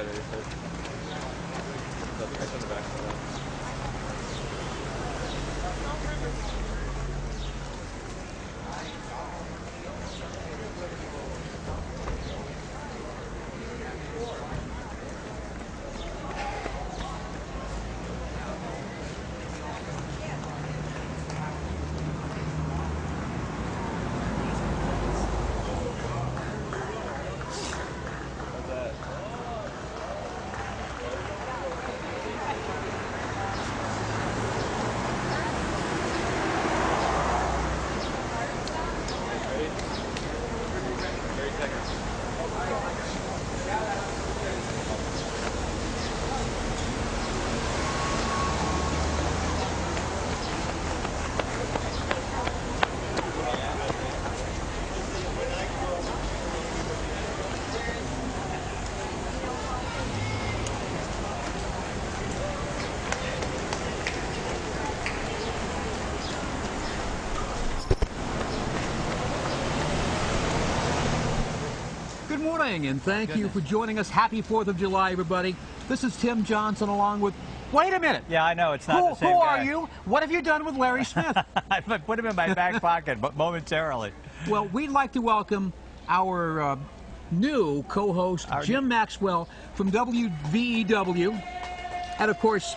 better. They said. So the price on the back for that. Good morning, and thank you for joining us. Happy 4th of July, everybody. This is Tim Johnson along with... Wait a minute. Yeah, I know. It's not the same Who guy. are you? What have you done with Larry Smith? I put him in my back pocket, but momentarily. Well, we'd like to welcome our new co-host, Jim Maxwell, from WVEW. And, of course,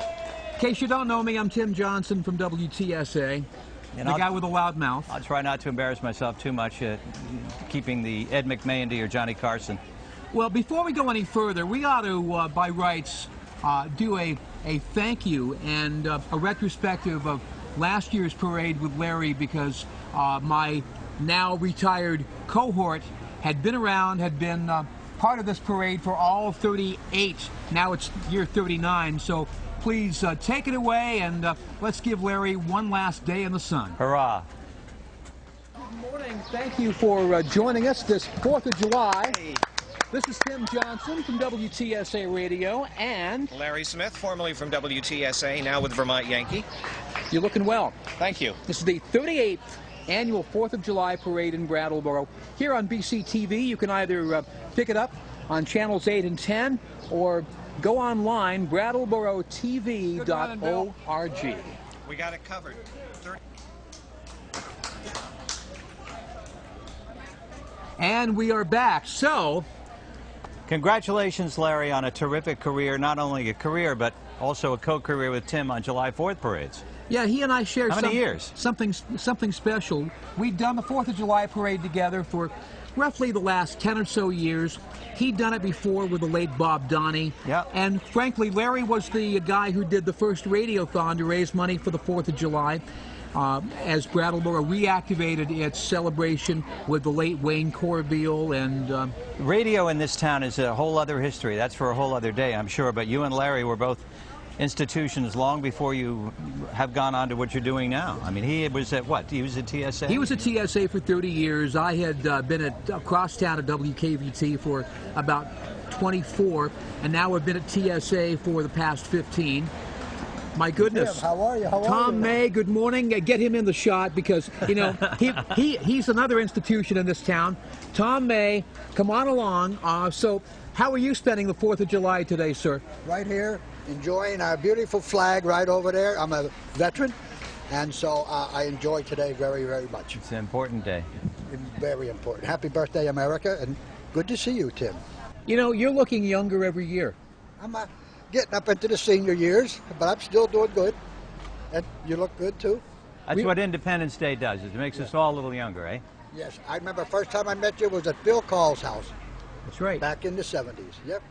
in case you don't know me, I'm Tim Johnson from WTSA. And the guy with a loud mouth. I'll try not to embarrass myself too much, keeping the Ed McMahon or Johnny Carson. Well, before we go any further, we ought to, by rights, do a thank you and a retrospective of last year's parade with Larry, because my now retired cohort had been around, had been part of this parade for all 38. Now it's year 39, so please take it away, and let's give Larry one last day in the sun. Hurrah. Good morning. Thank you for joining us this 4th of July. Hey. This is Tim Johnson from WTSA Radio, and Larry Smith, formerly from WTSA, now with Vermont Yankee. You're looking well. Thank you. This is the 38th annual 4th of July parade in Brattleboro. Here on BCTV, you can either pick it up on channels 8 and 10, or go online, BrattleboroTV.org. We got it covered. And we are back. So, congratulations, Larry, on a terrific career. Not only a career, but also a co-career with Tim on July 4th parades. yeah, he and I shared How many years? something special. We'd done the 4th of July parade together for roughly the last 10 or so years. He'd done it before with the late Bob Donnie. Yeah. And frankly, Larry was the guy who did the first radiothon to raise money for the 4th of July. As Brattleboro reactivated its celebration with the late Wayne Corbeil and... Radio in this town is a whole other history. That's for a whole other day, I'm sure. But you and Larry were both institutions long before you have gone on to what you're doing now. I mean, he was at what? He was at TSA? He was at TSA for 30 years. I had been across town at WKVT for about 24, and now I've been at TSA for the past 15. My goodness. Tim, how are you? Tom May, good morning. Get him in the shot, because, you know, he's another institution in this town. Tom May, come on along. So how are you spending the 4th of July today, sir? Right here, enjoying our beautiful flag right over there. I'm a veteran, and so I enjoy today very, very much. It's an important day. Very important. Happy birthday, America, and good to see you, Tim. You know, you're looking younger every year. I'm getting up into the senior years, but I'm still doing good. And you look good, too. That's what Independence Day does. It makes us all a little younger, eh? Yes, I remember first time I met you was at Bill Call's house. That's right. Back in the 70s, yep.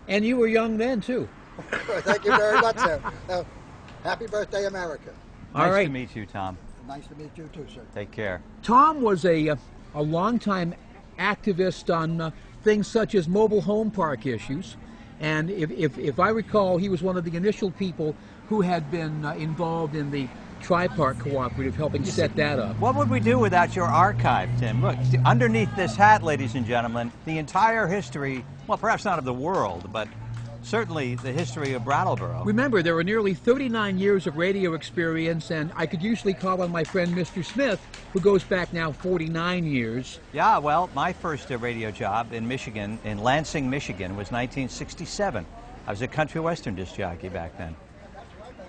And you were young then, too. Thank you very much, sir. Happy birthday, America. All Nice right. to meet you, Tom. Nice to meet you, too, sir. Take care. Tom was a longtime activist on things such as mobile home park issues. And if I recall, he was one of the initial people who had been involved in the Tri-Park Cooperative, helping set that up. What would we do without your archive, Tim? Look, underneath this hat, ladies and gentlemen, the entire history, well, perhaps not of the world, but certainly the history of Brattleboro. Remember, there are nearly 39 years of radio experience, and I could usually call on my friend Mr. Smith, who goes back now 49 years. Yeah, well, my first radio job in Michigan, in Lansing, Michigan, was 1967. I was a country western disc jockey back then.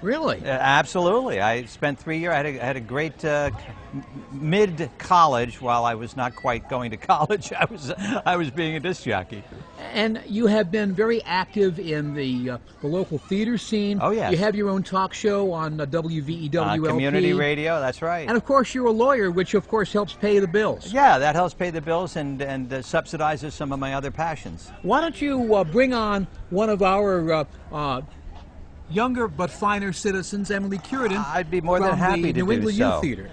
Really? Absolutely. I spent 3 years. I had a great mid-college. While I was not quite going to college, I was being a disc jockey. And you have been very active in the local theater scene. Oh, yes. You have your own talk show on WVEWLP. Community radio, that's right. And of course you're a lawyer, which of course helps pay the bills. Yeah, that helps pay the bills and subsidizes some of my other passions. Why don't you bring on one of our younger but finer citizens, Emily Curidan. I'd be more than happy to do so. New England Youth Theater.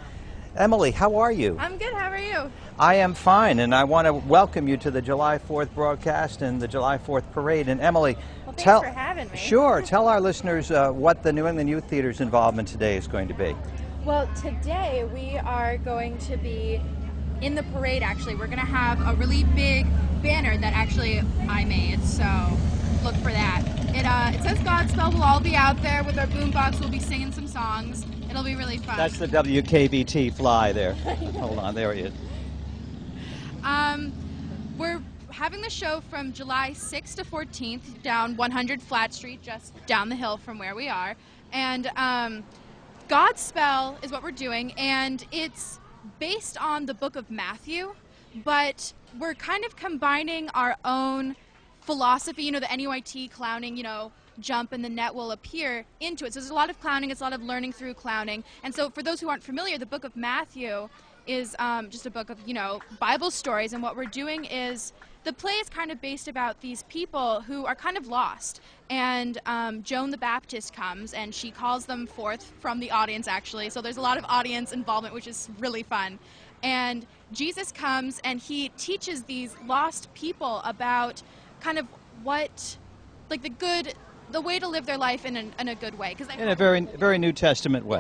Emily, how are you? I'm good. How are you? I am fine, and I want to welcome you to the July 4th broadcast and the July 4th parade. And Emily, well, thanks for having me. Sure. Tell our listeners what the New England Youth Theater's involvement today is going to be. Well, today we are going to be in the parade, actually. We're going to have a really big banner that actually I made, so look for that. It says Godspell. We'll all be out there with our boombox. We'll be singing some songs. It'll be really fun. That's the WKBT fly there. Hold on, there he is. We're having the show from July 6th to 14th down 100 Flat Street, just down the hill from where we are. And Godspell is what we're doing, and it's based on the book of Matthew, but we're kind of combining our own philosophy, you know, the NUIT clowning, you know, jump and the net will appear into it. So there's a lot of clowning, it's a lot of learning through clowning. And so for those who aren't familiar, the book of Matthew is just a book of, you know, Bible stories. And what we're doing is, the play is kind of based about these people who are kind of lost. And Joan the Baptist comes and she calls them forth from the audience, actually. So there's a lot of audience involvement, which is really fun. And Jesus comes and he teaches these lost people about kind of what, like the way to live their life in a good way. In a very New Testament way.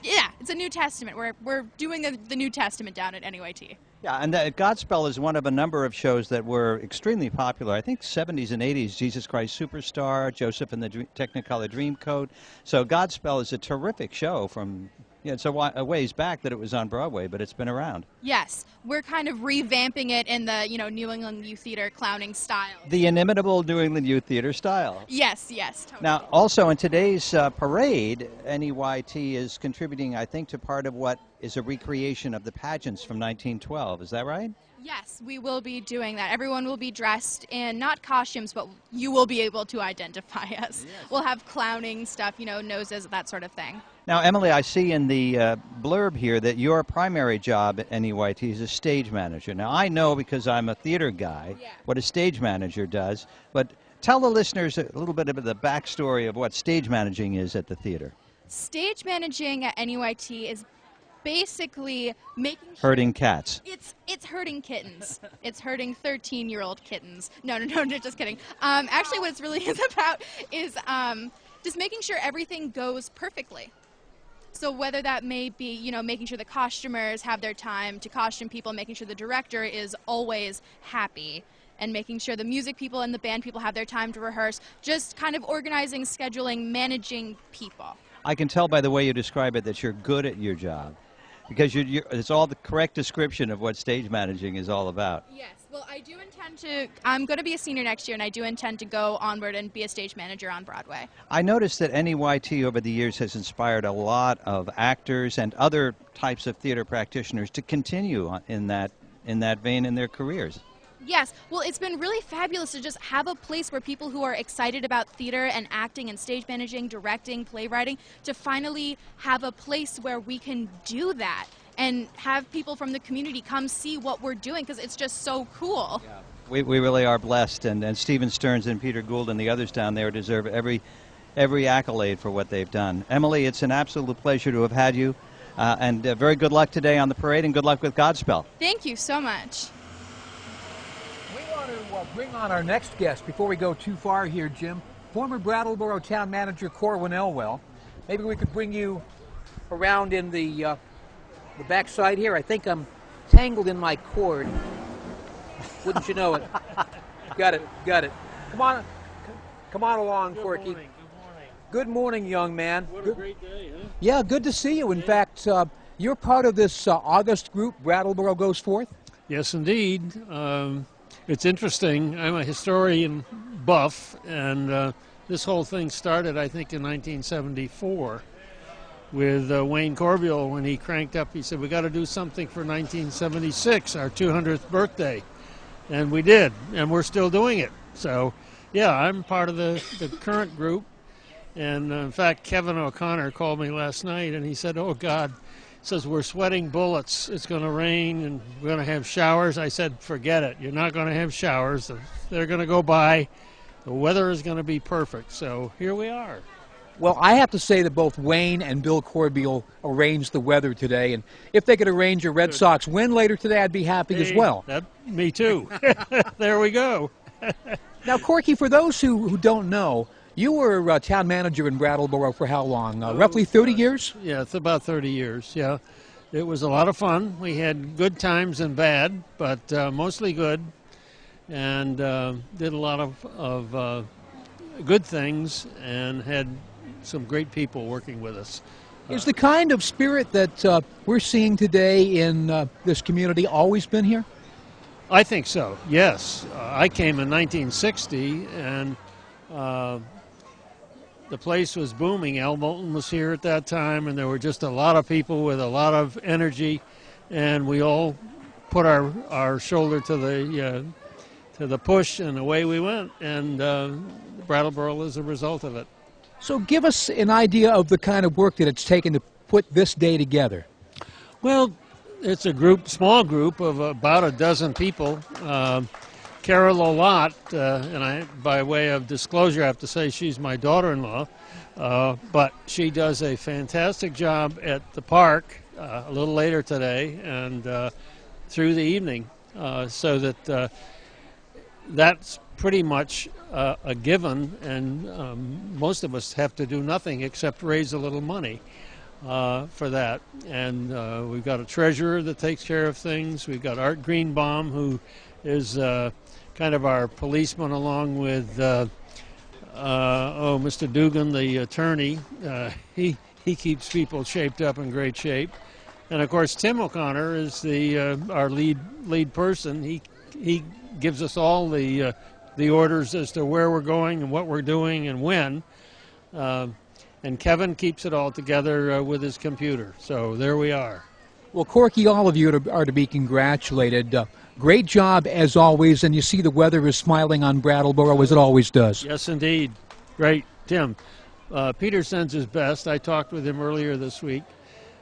Yeah, it's a New Testament. We're doing the New Testament down at NUIT. Yeah, and Godspell is one of a number of shows that were extremely popular. I think 70s and 80s, Jesus Christ Superstar, Joseph and the Technicolor Dreamcoat. So Godspell is a terrific show from, it's a ways back that it was on Broadway, but it's been around. Yes, we're kind of revamping it in the, you know, New England Youth Theater clowning style. The inimitable New England Youth Theater style. Yes, totally. Now, also in today's parade, NEYT is contributing, I think, to part of what is a recreation of the pageants from 1912. Is that right? Yes, we will be doing that. Everyone will be dressed in, not costumes, but you will be able to identify us. Yes. We'll have clowning stuff, you know, noses, that sort of thing. Now, Emily, I see in the blurb here that your primary job at NEYT is a stage manager. Now, I know because I'm a theater guy what a stage manager does, but tell the listeners a little bit of the backstory of what stage managing is at the theater. Stage managing at NEYT is basically making sure herding cats. It's herding kittens. It's herding 13-year-old kittens. No, just kidding. Actually, what it's really is about is just making sure everything goes perfectly. So whether that may be, you know, making sure the costumers have their time to costume people, making sure the director is always happy, and making sure the music people and the band people have their time to rehearse, just kind of organizing, scheduling, managing people. I can tell by the way you describe it that you're good at your job, because it's all the correct description of what stage managing is all about. Yes. Well, I do intend to, I'm going to be a senior next year, and I do intend to go onward and be a stage manager on Broadway. I noticed that NEYT over the years has inspired a lot of actors and other types of theater practitioners to continue in that vein in their careers. Yes. Well, it's been really fabulous to just have a place where people who are excited about theater and acting and stage managing, directing, playwriting, to finally have a place where we can do that and have people from the community come see what we're doing, because it's just so cool. Yeah. We really are blessed, and Stephen Stearns and Peter Gould and the others down there deserve every accolade for what they've done. Emily, it's an absolute pleasure to have had you, and very good luck today on the parade, and good luck with Godspell. Thank you so much. We want to bring on our next guest before we go too far here, Jim. Former Brattleboro town manager Corky Elwell. Maybe we could bring you around in the back side here. I think I'm tangled in my cord. Wouldn't you know it? Got it. Come on. Come on along, Corky. Good morning. Good morning, young man. What a great day, huh? Yeah, good to see you. In fact, you're part of this August group, Brattleboro Goes Forth? Yes, indeed. It's interesting. I'm a historian buff, and this whole thing started, I think, in 1974 with Wayne Corbiel when he cranked up. He said, we got to do something for 1976, our 200th birthday. And we did, and we're still doing it. So, yeah, I'm part of the current group. And, in fact, Kevin O'Connor called me last night, and he said, oh, God, says we're sweating bullets. It's going to rain, and we're going to have showers. I said, forget it. You're not going to have showers. They're going to go by. The weather is going to be perfect. So here we are. Well, I have to say that both Wayne and Bill Corbiel arranged the weather today, and if they could arrange a Red Sox win later today, I'd be happy as well. Me too. There we go. Now, Corky, for those who don't know, you were town manager in Brattleboro for how long? Roughly 30 years? Yeah, it's about 30 years, yeah. It was a lot of fun. We had good times and bad, but mostly good, and did a lot of good things and had some great people working with us. Is the kind of spirit that we're seeing today in this community always been here? I think so, yes. I came in 1960, and the place was booming. Al Moulton was here at that time, and there were just a lot of people with a lot of energy, and we all put our shoulder to the push, and away we went, and Brattleboro is a result of it. So give us an idea of the kind of work that it's taken to put this day together. Well, it's a small group of about a dozen people. Carol Olott, and by way of disclosure, I have to say she's my daughter-in-law, but she does a fantastic job at the park a little later today and through the evening, so that that's pretty much a given, and most of us have to do nothing except raise a little money for that. And we've got a treasurer that takes care of things. We've got Art Greenbaum, who is kind of our policeman, along with Mr. Dugan, the attorney. He keeps people shaped up in great shape. And of course, Tim O'Connor is our lead person. He gives us all the orders as to where we're going and what we're doing and when. And Kevin keeps it all together with his computer. So there we are. Well, Corky, all of you are to be congratulated. Great job as always, and you see the weather is smiling on Brattleboro as it always does. Yes, indeed. Great, Tim. Peter sends his best. I talked with him earlier this week.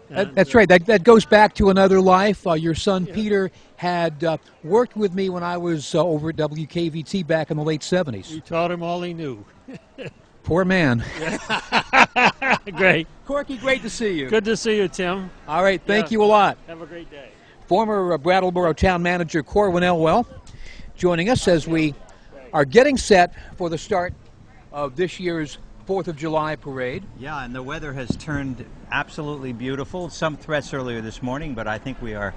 That's right. That goes back to another life. Your son Peter had worked with me when I was over at WKVT back in the late 70s. You taught him all he knew. Poor man. Great. Corky, great to see you. Good to see you, Tim. All right, thank you a lot. Have a great day. Former Brattleboro Town Manager Corky Elwell joining us as we are getting set for the start of this year's 4th of July parade. Yeah, and the weather has turned absolutely beautiful. Some threats earlier this morning, but I think we are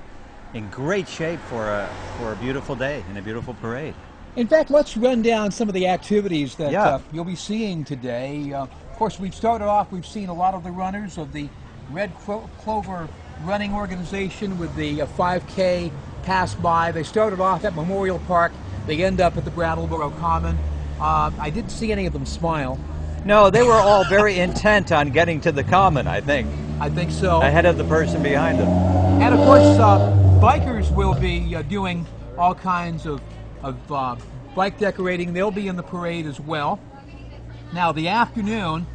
in great shape for a beautiful day and a beautiful parade. In fact, let's run down some of the activities that you'll be seeing today. Of course, we've started off, we've seen a lot of the runners of the Red Clover running organization with the 5K pass by. They started off at Memorial Park. They end up at the Brattleboro Common. I didn't see any of them smile. No, they were all very intent on getting to the Common, I think. I think so. Ahead of the person behind them. And of course, bikers will be doing all kinds of bike decorating. They'll be in the parade as well. Now, the afternoon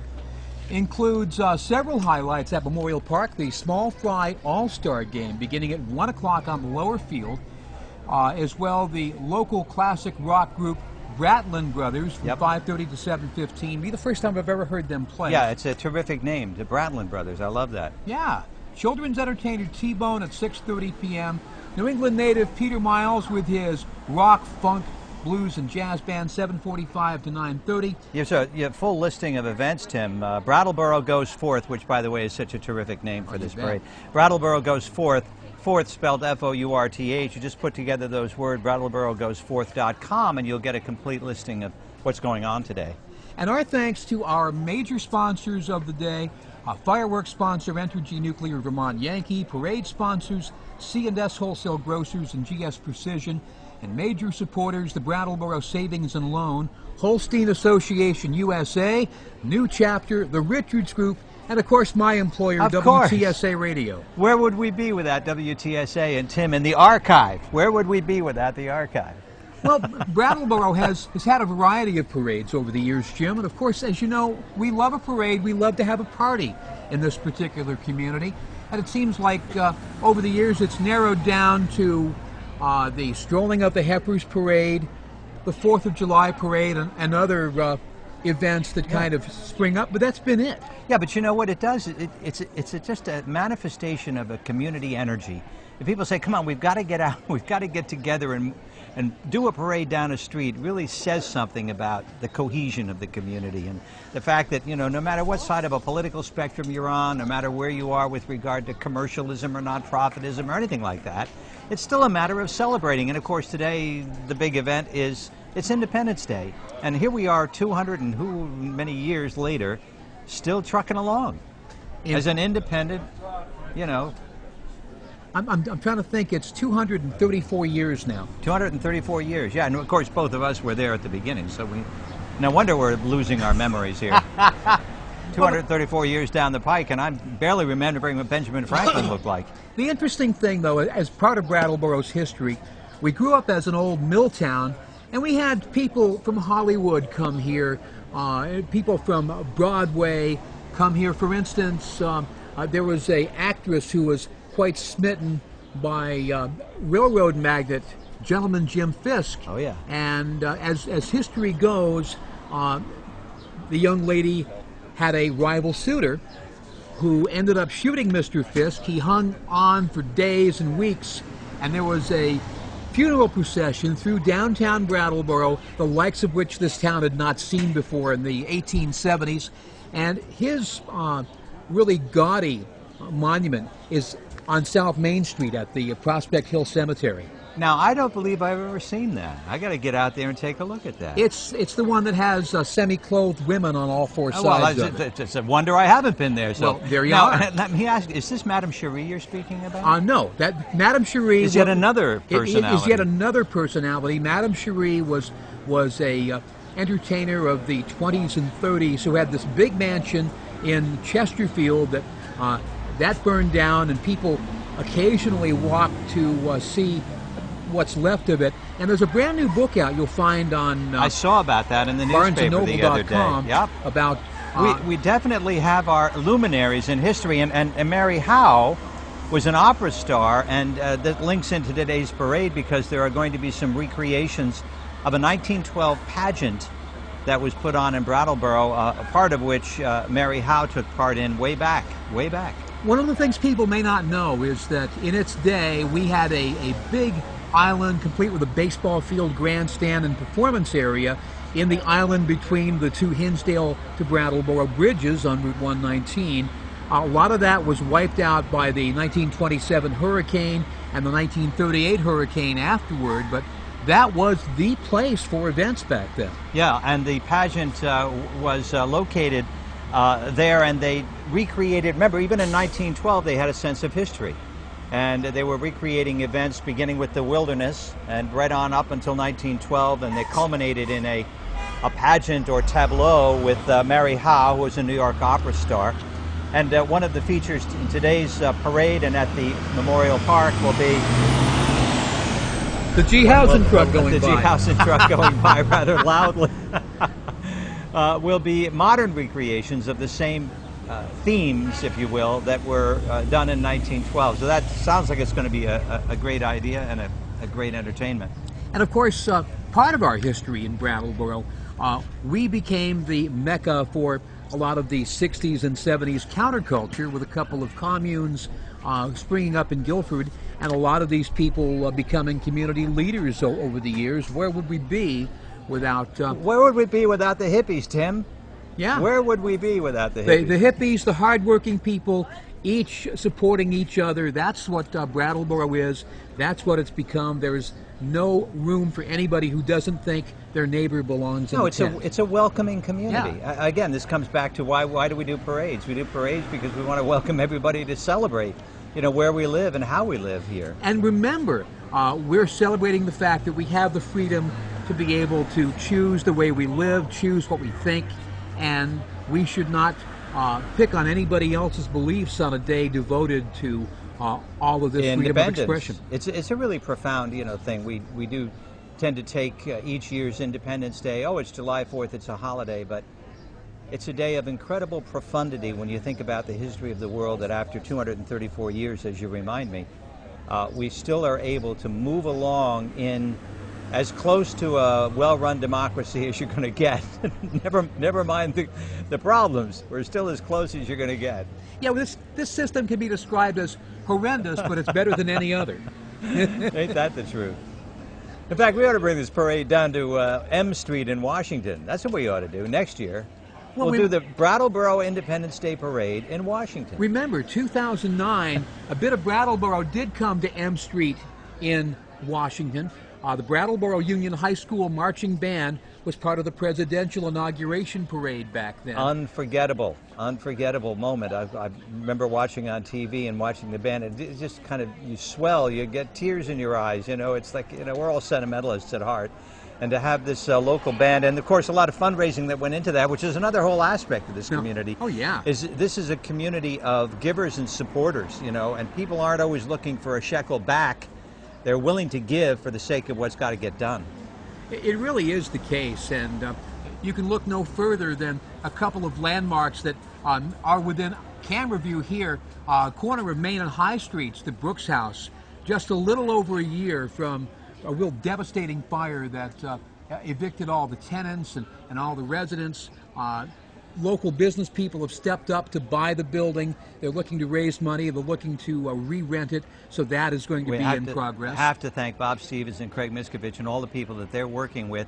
includes several highlights at Memorial Park. The Small Fry All-Star Game beginning at 1 o'clock on the lower field. As well, the local classic rock group Bratlin Brothers from 5:30 to 7:15. Be the first time I've ever heard them play. Yeah, it's a terrific name, the Bratlin Brothers. I love that. Yeah. Children's entertainer T-Bone at 6:30 p.m. New England native Peter Miles with his rock, funk, blues, and jazz band, 7:45 to 9:30. Yes, so you have full listing of events, Tim. Brattleboro Goes Forth, which, by the way, is such a terrific name for this parade. Brattleboro Goes Forth. Forth spelled Forth. You just put together those words, BrattleboroGoesForth.com, and you'll get a complete listing of what's going on today. And our thanks to our major sponsors of the day, fireworks sponsor Entergy Nuclear Vermont Yankee, parade sponsors C&S Wholesale Grocers and GS Precision, and major supporters the Brattleboro Savings and Loan, Holstein Association USA, New Chapter, the Richards Group, and of course my employer, WTSA Radio. Where would we be without WTSA and Tim and the archive? Where would we be without the archive? Well, Brattleboro has had a variety of parades over the years, Jim, and of course, as you know, we love a parade, we love to have a party in this particular community, and it seems like over the years it's narrowed down to the Strolling of the Heifers Parade, the 4th of July Parade, and other events that kind of spring up, but that's been it. Yeah, but you know what it does? It's just a manifestation of a community energy. If people say, come on, we've got to get out, we've got to get together and do a parade down a street, really says something about the cohesion of the community and the fact that, you know, no matter what side of a political spectrum you're on, no matter where you are with regard to commercialism or non-profitism or anything like that, it's still a matter of celebrating. And of course today the big event is it's Independence Day. And here we are 200 and who many years later, still trucking along as an independent, you know. I'm trying to think, it's 234 years now. 234 years, yeah, and of course both of us were there at the beginning, so no wonder we're losing our memories here. 234 years down the pike, and I'm barely remembering what Benjamin Franklin looked like. The interesting thing, though, as part of Brattleboro's history, we grew up as an old mill town, and we had people from Hollywood come here, people from Broadway come here. For instance, there was an actress who was quite smitten by railroad magnate gentleman Jim Fisk. Oh yeah. And as history goes, the young lady had a rival suitor who ended up shooting Mr. Fisk. He hung on for days and weeks, and there was a funeral procession through downtown Brattleboro, the likes of which this town had not seen before in the 1870s. And his really gaudy monument is on South Main Street at the Prospect Hill Cemetery. Now, I don't believe I've ever seen that. I got to get out there and take a look at that. It's the one that has semi-clothed women on all four sides of it. It's a wonder I haven't been there. So well, there you are. Let me ask, is this Madame Cherie you're speaking about? No, that Madame Cherie is yet another personality. Is yet another personality. Madame Cherie was a entertainer of the 20s and 30s who had this big mansion in Chesterfield that burned down, and people occasionally walk to see what's left of it. And there's a brand new book out you'll find on I saw about that in the newspaper the other day. Yep. About we definitely have our luminaries in history, and Mary Howe was an opera star, and that links into today's parade because there are going to be some recreations of a 1912 pageant that was put on in Brattleboro, a part of which Mary Howe took part in way back. One of the things people may not know is that in its day we had a big island complete with a baseball field, grandstand, and performance area in the island between the two Hinsdale to Brattleboro bridges on Route 119. A lot of that was wiped out by the 1927 hurricane and the 1938 hurricane afterward, but that was the place for events back then. Yeah, and the pageant was located there, and they recreated, remember, even in 1912 they had a sense of history. And they were recreating events beginning with the wilderness and right on up until 1912, and they culminated in a pageant or tableau with Mary Howe, who was a New York opera star. And one of the features in today's parade and at the Memorial Park will be the G. Housen truck going by. The G. Housen truck going by rather loudly. Will be modern recreations of the same themes, if you will, that were done in 1912. So that sounds like it's going to be a great idea and a great entertainment. And of course, part of our history in Brattleboro, we became the mecca for a lot of the 60s and 70s counterculture, with a couple of communes springing up in Guilford, and a lot of these people becoming community leaders over the years. Where would we be without... Where would we be without the hippies, Tim? Yeah. Where would we be without the hippies? The hippies, the hardworking people, each supporting each other. That's what Brattleboro is. That's what it's become. There's no room for anybody who doesn't think their neighbor belongs in No, the it's tent. it's a welcoming community. Yeah. Again, this comes back to why do we do parades? We do parades because we want to welcome everybody to celebrate, where we live and how we live here. And remember, we're celebrating the fact that we have the freedom to be able to choose the way we live, choose what we think, and we should not pick on anybody else's beliefs on a day devoted to all of this freedom of expression. It's a really profound, thing. We do tend to take each year's Independence Day. Oh, it's July 4th. It's a holiday, but it's a day of incredible profundity when you think about the history of the world. That after 234 years, as you remind me, we still are able to move along in as close to a well-run democracy as you're going to get. never mind the problems. We're still as close as you're going to get. Yeah, well, this system can be described as horrendous, but it's better than any other. Ain't that the truth? In fact, we ought to bring this parade down to M Street in Washington. That's what we ought to do next year. Well, We'll do the Brattleboro Independence Day Parade in Washington. Remember, 2009, a bit of Brattleboro did come to M Street in Washington. The Brattleboro Union High School marching band was part of the presidential inauguration parade back then. Unforgettable moment. I remember watching on TV and watching the band. It just kind of, you swell, you get tears in your eyes. It's like, we're all sentimentalists at heart. And to have this local band, and of course a lot of fundraising that went into that, which is another whole aspect of this community. Oh, yeah. This is a community of givers and supporters, and people aren't always looking for a shekel back. They're willing to give for the sake of what's got to get done. It really is the case, and you can look no further than a couple of landmarks that are within camera view here, corner of Main and High Streets, the Brooks House, just a little over a year from a real devastating fire that evicted all the tenants and all the residents. Local business people have stepped up to buy the building. They're looking to raise money. They're looking to re-rent it. So that is going to be in progress. We have to thank Bob Stevens and Craig Miskovich and all the people that they're working with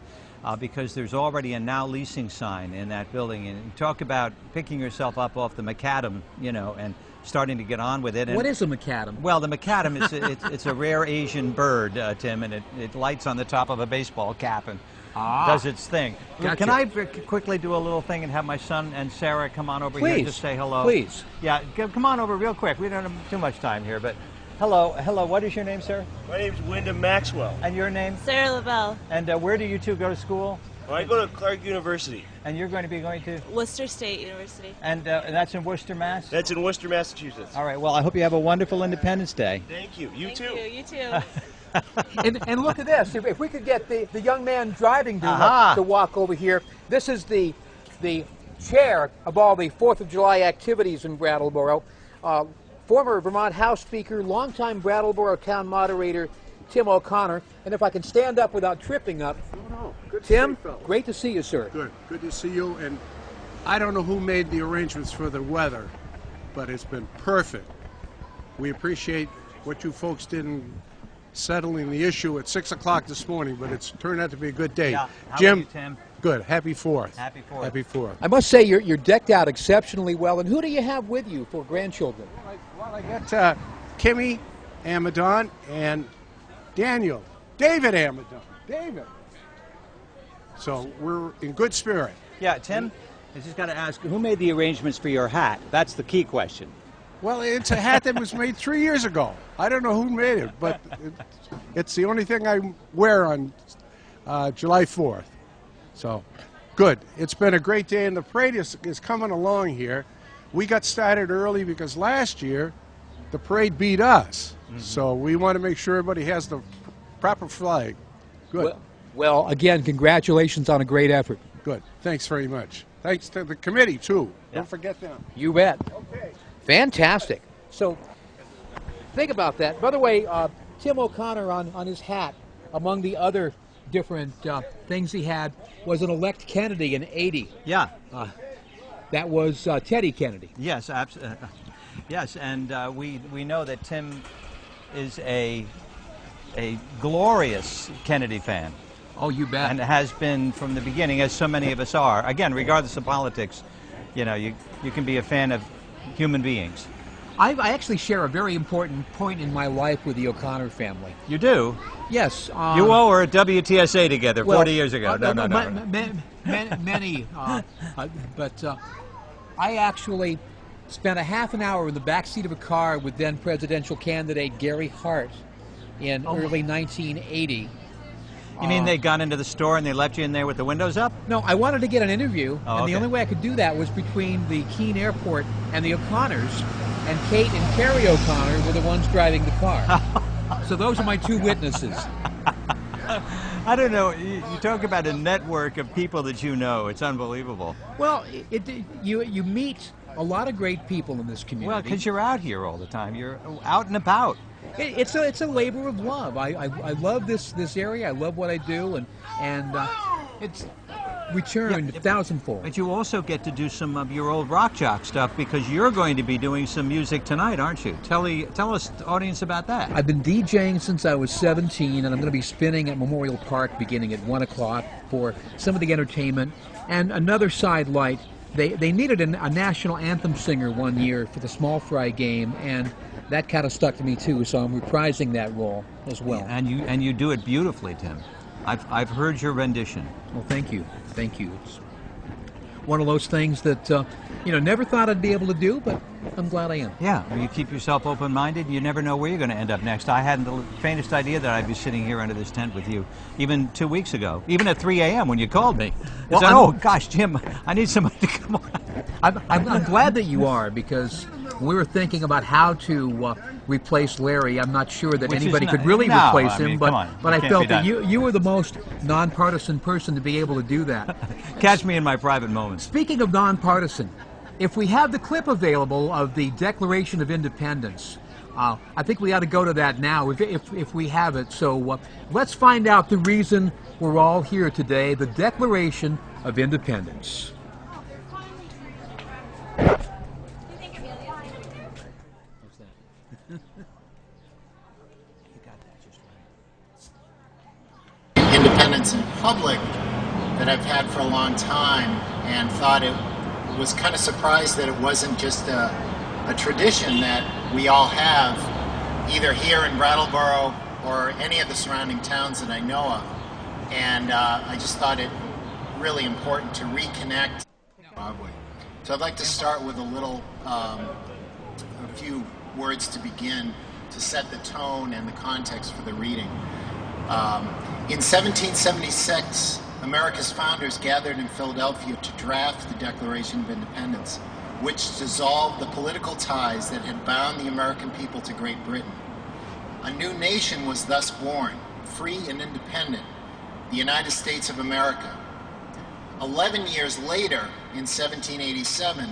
because there's already a now leasing sign in that building. And talk about picking yourself up off the macadam, and starting to get on with it. And what is a macadam? Well, the macadam is it's a rare Asian bird, Tim, and it lights on the top of a baseball cap and does its thing. Gotcha. Can I quickly do a little thing and have my son and Sarah come on over here to say hello? Please. Yeah, come on over real quick. We don't have too much time here, but hello. What is your name, sir? My name's Wyndham Maxwell. And your name? Sarah Lavelle. And where do you two go to school? Well, I go to Clark University. And you're going to be going to? Worcester State University. And that's in Worcester, Mass? That's in Worcester, Massachusetts. All right, well, I hope you have a wonderful Independence Day. Thank you. You too. You too. And look at this. If we could get the young man driving to walk over here. This is the chair of all the 4th of July activities in Brattleboro. Former Vermont House Speaker, longtime Brattleboro Town Moderator, Tim O'Connor. And if I can stand up without tripping up. No. Good to Tim, see you, fellas. great to see you, sir. Good to see you. And I don't know who made the arrangements for the weather, but it's been perfect. We appreciate what you folks did in settling the issue at 6 o'clock this morning, but it's turned out to be a good day. Yeah. How Jim, are you, Tim? good. Happy 4th. Happy 4th. Happy 4th. I must say you're decked out exceptionally well. And who do you have with you for grandchildren? Well, I got Kimmy Amadon and David Amadon. David. So we're in good spirit. Yeah, Tim, I just got to ask, who made the arrangements for your hat? That's the key question. Well, it's a hat that was made 3 years ago. I don't know who made it, but it's the only thing I wear on July 4th. So, good. It's been a great day, and the parade is coming along here. We got started early because last year the parade beat us. Mm-hmm. So we want to make sure everybody has the proper flag. Good. Well, again, congratulations on a great effort. Good. Thanks very much. Thanks to the committee, too. Yeah. Don't forget them. You bet. Okay. Fantastic. So, think about that. By the way, Tim O'Connor on his hat, among the other different things he had, was an elect Kennedy in '80. Yeah. That was Teddy Kennedy. Yes, absolutely. Yes, and we know that Tim is a glorious Kennedy fan. Oh, you bet. And has been from the beginning, as so many of us are. Again, regardless of politics, you can be a fan of human beings. I actually share a very important point in my life with the O'Connor family. You do? Yes. You all were at WTSA together 40 years ago. No. Many. But I actually spent a half an hour in the back seat of a car with then presidential candidate Gary Hart in early 1980. You mean they'd gone into the store and they left you in there with the windows up? No, I wanted to get an interview, Oh, and the okay. only way I could do that was between the Keene Airport and the O'Connors, and Kate and Carrie O'Connor were the ones driving the car. So those are my two witnesses. I don't know. You talk about a network of people that you know. It's unbelievable. Well, you meet a lot of great people in this community. Well, because you're out here all the time. You're out and about. It's a labor of love. I love this area. I love what I do, and it's returned thousandfold. But you also get to do some of your old rock jock stuff because you're going to be doing some music tonight, aren't you? Tell us, the audience, about that. I've been DJing since I was 17, and I'm going to be spinning at Memorial Park beginning at 1 o'clock for some of the entertainment. And another side light, they needed a national anthem singer one year for the small fry game, and that kind of stuck to me too, so I'm reprising that role as well. Yeah, and you do it beautifully, Tim. I've heard your rendition. Well, thank you. It's one of those things that never thought I'd be able to do, but I'm glad I am. Yeah, well, you keep yourself open-minded. You never know where you're going to end up next. I hadn't the faintest idea that I'd be sitting here under this tent with you, even 2 weeks ago, even at 3 a.m. when you called me. Well, said, oh gosh, Jim, I need somebody to come on. I'm glad that you are, because we were thinking about how to replace Larry. I'm not sure that anybody could really replace him, but I felt that you were the most nonpartisan person to be able to do that. Catch me in my private moments. Speaking of nonpartisan, if we have the clip available of the Declaration of Independence, I think we ought to go to that now if we have it. So let's find out the reason we're all here today, the Declaration of Independence. Independence in public that I've had for a long time, and thought it was kind of surprised that it wasn't just a tradition that we all have, either here in Brattleboro or any of the surrounding towns that I know of. And I just thought it really important to reconnect Broadway. So I'd like to start with a few words to begin to set the tone and the context for the reading. In 1776, America's founders gathered in Philadelphia to draft the Declaration of Independence, which dissolved the political ties that had bound the American people to Great Britain. A new nation was thus born, free and independent, the United States of America. 11 years later, in 1787,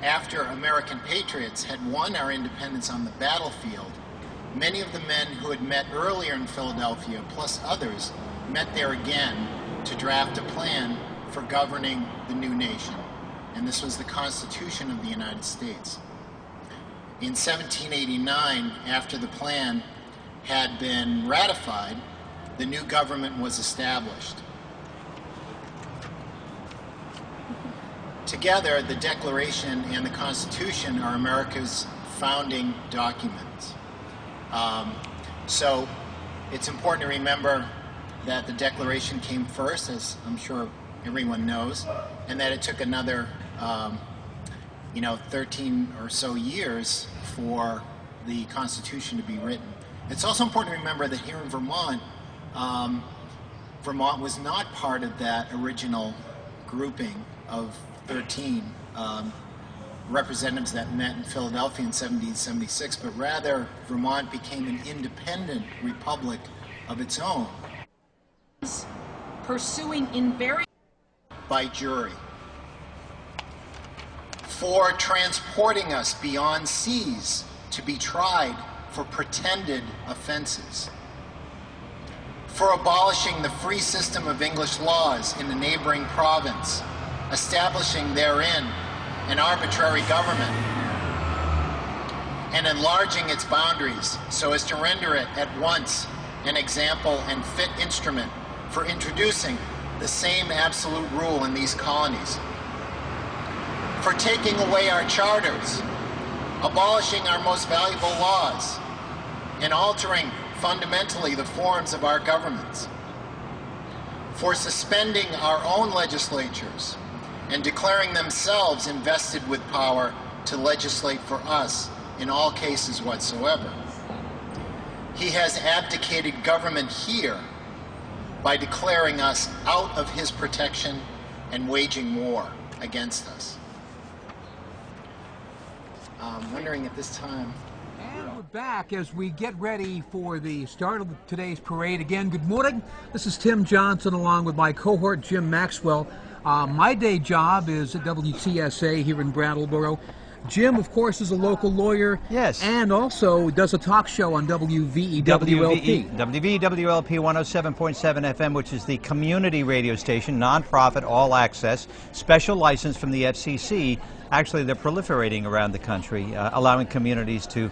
after American patriots had won our independence on the battlefield, many of the men who had met earlier in Philadelphia, plus others, met there again to draft a plan for governing the new nation. And this was the Constitution of the United States. In 1789, after the plan had been ratified, the new government was established. Together, the Declaration and the Constitution are America's founding documents. So it's important to remember that the Declaration came first, as I'm sure everyone knows, and that it took another 13 or so years for the Constitution to be written. It's also important to remember that here in Vermont, Vermont was not part of that original grouping of 13 representatives that met in Philadelphia in 1776, but rather Vermont became an independent republic of its own. Pursuing in very by jury. For transporting us beyond seas to be tried for pretended offenses. For abolishing the free system of English laws in the neighboring province, establishing therein an arbitrary government, and enlarging its boundaries so as to render it at once an example and fit instrument for introducing the same absolute rule in these colonies. For taking away our charters, abolishing our most valuable laws, and altering fundamentally the forms of our governments, for suspending our own legislatures and declaring themselves invested with power to legislate for us in all cases whatsoever. He has abdicated government here by declaring us out of his protection and waging war against us. I'm wondering at this time. And we're back as we get ready for the start of today's parade. Again, good morning. This is Tim Johnson along with my cohort Jim Maxwell. My day job is at WTSA here in Brattleboro. Jim, of course, is a local lawyer. Yes. And also does a talk show on WVEWLP. WVEWLP 107.7 FM, which is the community radio station, nonprofit, all access, special license from the FCC. Actually, they're proliferating around the country, allowing communities to,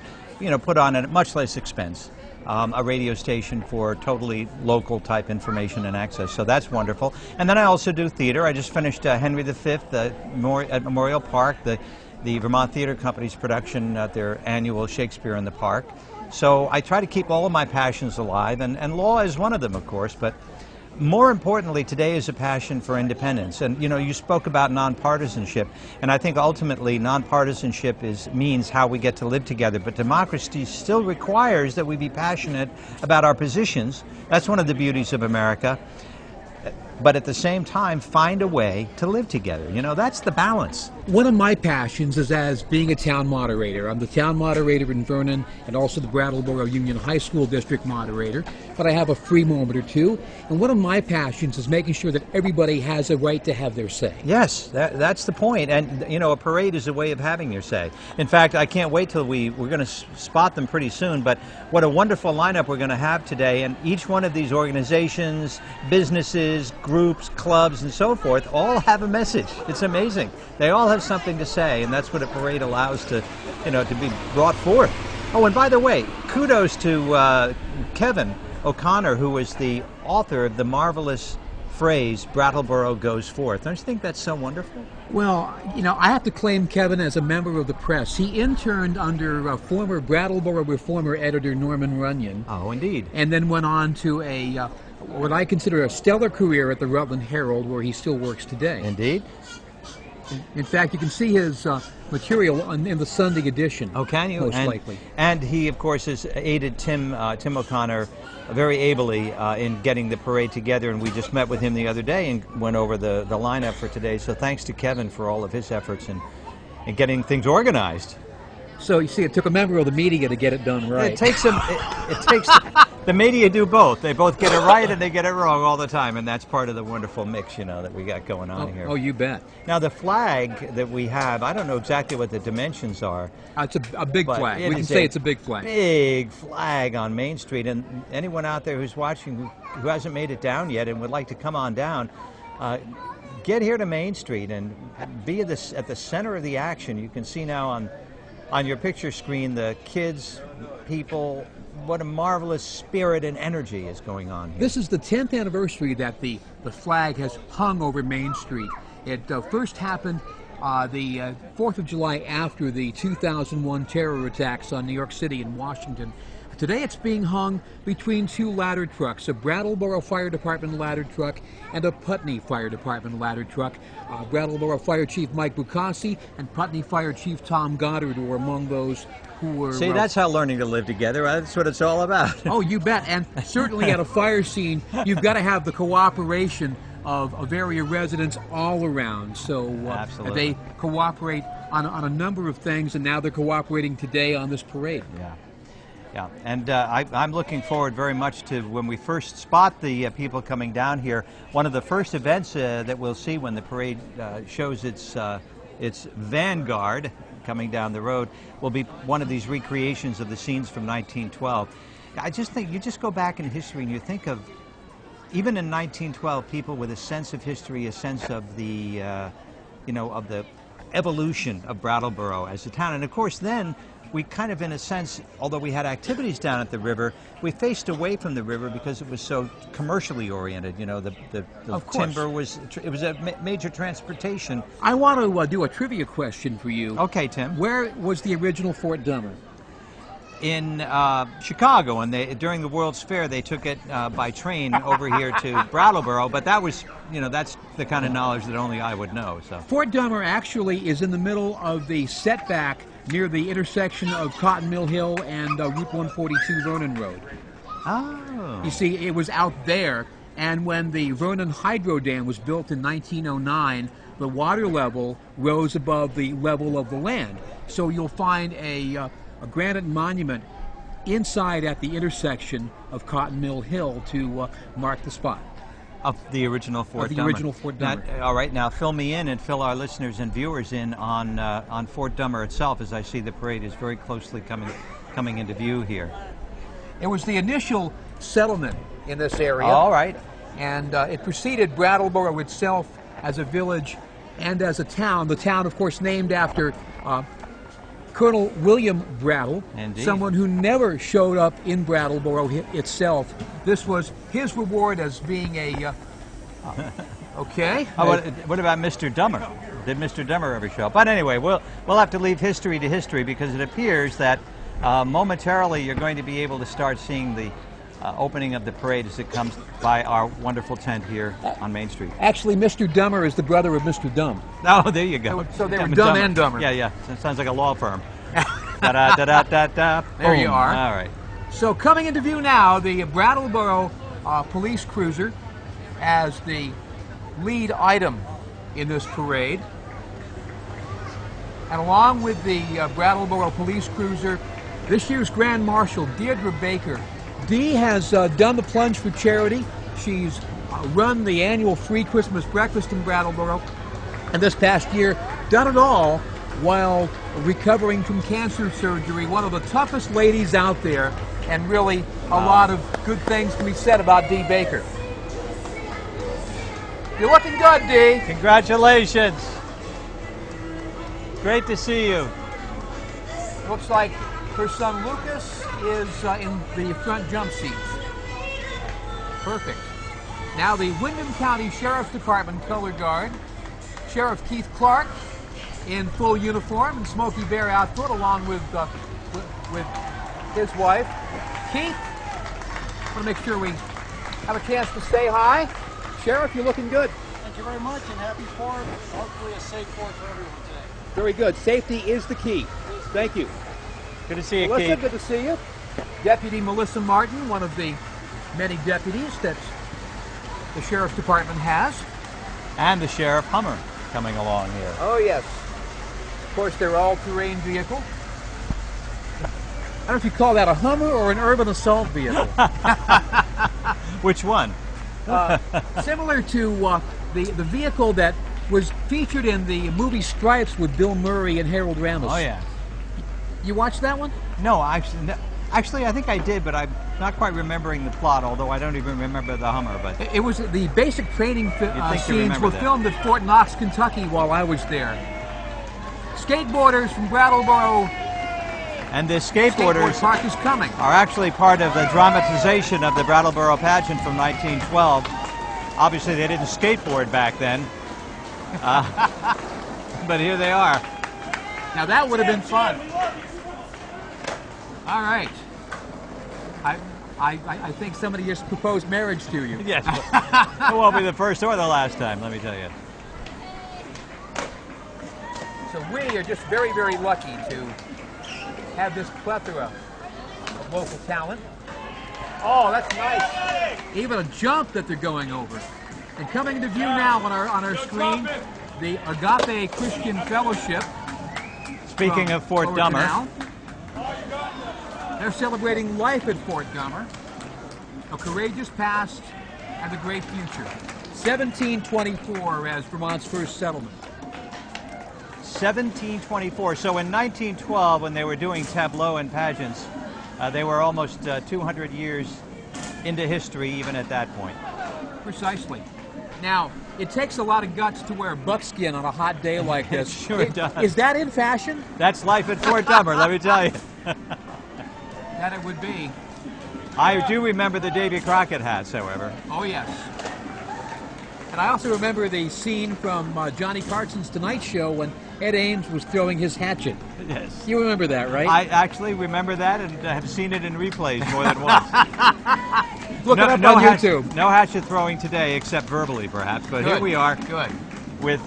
put on at much less expense a radio station for totally local type information and access. So that's wonderful. And then I also do theater. I just finished Henry V at Memorial Park, the Vermont Theater Company's production at their annual Shakespeare in the Park. So I try to keep all of my passions alive, and law is one of them, of course, but more importantly, today is a passion for independence. And, you spoke about nonpartisanship, and I think ultimately nonpartisanship means how we get to live together, but democracy still requires that we be passionate about our positions. That's one of the beauties of America. But at the same time, find a way to live together. That's the balance. One of my passions is as being a town moderator. I'm the town moderator in Vernon and also the Brattleboro Union High School District moderator, but I have a free moment or two. And one of my passions is making sure that everybody has a right to have their say. Yes, that's the point. And, a parade is a way of having your say. In fact, I can't wait till we're going to spot them pretty soon, but what a wonderful lineup we're going to have today. And each one of these organizations, businesses, groups, clubs, and so forth, all have a message. It's amazing. They all have something to say, and that's what a parade allows to be brought forth. Oh, and by the way, kudos to Kevin O'Connor, who was the author of the marvelous phrase, Brattleboro goes forth. Don't you think that's so wonderful? Well, I have to claim Kevin as a member of the press. He interned under former Brattleboro Reformer editor Norman Runyon. Oh, indeed. And then went on to what I consider a stellar career at the Rutland Herald, where he still works today. Indeed. In fact, you can see his material in the Sunday edition. Oh, can you? Most likely. And he, of course, has aided Tim O'Connor very ably in getting the parade together, and we just met with him the other day and went over the lineup for today. So thanks to Kevin for all of his efforts in getting things organized. So you see, it took a member of the media to get it done right. It takes the media do both. They both get it right and they get it wrong all the time, and that's part of the wonderful mix, that we got going on here. Oh, you bet. Now, the flag that we have, I don't know exactly what the dimensions are. It's a big flag. We can say it's a big flag. Big flag on Main Street, and anyone out there who's watching who hasn't made it down yet and would like to come on down, get here to Main Street and be at the center of the action. You can see now on your picture screen the kids, people. What a marvelous spirit and energy is going on here. This is the 10th anniversary that the flag has hung over Main Street. It first happened the 4th of July after the 2001 terror attacks on New York City and Washington. Today it's being hung between two ladder trucks, a Brattleboro Fire Department ladder truck and a Putney Fire Department ladder truck. Brattleboro Fire Chief Mike Bukasi and Putney Fire Chief Tom Goddard were among those who were... See, that's how learning to live together, that's what it's all about. Oh, you bet. And certainly at a fire scene, you've got to have the cooperation of area residents all around. So they cooperate on a number of things, and now they're cooperating today on this parade. Yeah, and I'm looking forward very much to when we first spot the people coming down here. One of the first events that we'll see when the parade shows its vanguard coming down the road will be one of these recreations of the scenes from 1912. I just think you just go back in history and you think of, even in 1912, people with a sense of history, a sense of the, of the evolution of Brattleboro as a town. And of course then, we kind of, in a sense, although we had activities down at the river, we faced away from the river because it was so commercially oriented. You know, the Of course. timber was, it was a major transportation. I want to do a trivia question for you. Okay, Tim. Where was the original Fort Dummer? In Chicago, and during the World's Fair, they took it by train over here to Brattleboro, but that was, you know, that's the kind of knowledge that only I would know. So Fort Dummer actually is in the middle of the setback near the intersection of Cotton Mill Hill and Route 142 Vernon Road. Oh. You see, it was out there, and when the Vernon Hydro Dam was built in 1909, the water level rose above the level of the land. So you'll find a granite monument inside at the intersection of Cotton Mill Hill to mark the spot. Of the original Fort Dummer. Original Fort Dummer. Now, all right, now fill me in and fill our listeners and viewers in on Fort Dummer itself, as I see the parade is very closely coming into view here. It was the initial settlement in this area. All right. And it preceded Brattleboro itself as a village and as a town. The town, of course, named after Colonel William Brattle, Indeed. someone who never showed up in Brattleboro itself. This was his reward as being a... okay. What about Mr. Dummer? Did Mr. Dummer ever show up? But anyway, we'll have to leave history to history, because it appears that momentarily you're going to be able to start seeing the opening of the parade as it comes by our wonderful tent here on Main Street. Actually, Mr. Dummer is the brother of Mr. Dumb. Oh, there you go. So they were Dumb and Dumber. Yeah, yeah. So it sounds like a law firm. Da-da-da-da-da-da. There you Boom. are. All right. So coming into view now, the Brattleboro police cruiser as the lead item in this parade. And along with the Brattleboro police cruiser, this year's Grand Marshal, Deirdre Baker. Dee has done the plunge for charity. She's run the annual free Christmas breakfast in Brattleboro, and this past year done it all while recovering from cancer surgery. One of the toughest ladies out there, and really a lot of good things can be said about Dee Baker. You're looking good, Dee. Congratulations. Great to see you. Looks like her son Lucas is in the front jump seats. Perfect. Now the Windham County Sheriff's Department color guard, Sheriff Keith Clark in full uniform and Smokey Bear outfit, along with his wife. Keith, I want to make sure we have a chance to say hi. Sheriff, you're looking good. Thank you very much, and happy 4th. Hopefully a safe 4th for everyone today. Very good. Safety is the key. Thank you. Good to see you, Melissa, Keith. good to see you. Deputy Melissa Martin, one of the many deputies that the Sheriff's Department has. And the Sheriff Hummer coming along here. Oh, yes. Of course, they're all-terrain vehicle. I don't know if you call that a Hummer or an urban assault vehicle. Which one? Similar to the vehicle that was featured in the movie Stripes with Bill Murray and Harold Ramis. Oh, yeah. You watched that one? No, actually, I think I did, but I'm not quite remembering the plot, although I don't even remember the Hummer. But it was the basic training scenes were filmed at Fort Knox, Kentucky while I was there. Skateboarders from Brattleboro. And the skateboarders Skateboard park is coming. are actually part of the dramatization of the Brattleboro pageant from 1912. Obviously, they didn't skateboard back then, but here they are. Now that would have been fun. All right. I think somebody just proposed marriage to you. Yes. It won't be the first or the last time, let me tell you. So we are just very, very lucky to have this plethora of local talent. Oh, that's nice. Even a jump that they're going over. And coming into view now on our screen, the Agape Christian Fellowship. Speaking of Fort Dummer. They're celebrating life at Fort Dummer, a courageous past and a great future. 1724 as Vermont's first settlement. 1724. So in 1912, when they were doing tableau and pageants, they were almost 200 years into history even at that point. Precisely. Now, it takes a lot of guts to wear buckskin on a hot day like this. It sure does. Is that in fashion? That's life at Fort Dummer, let me tell you. That it would be. I do remember the Davy Crockett hats, however. Oh, yes. And I also remember the scene from Johnny Carson's Tonight Show when Ed Ames was throwing his hatchet. Yes. You remember that, right? I actually remember that and have seen it in replays more than once. Look it up on YouTube. No hatchet throwing today, except verbally, perhaps. But Good. Here we are. Good. With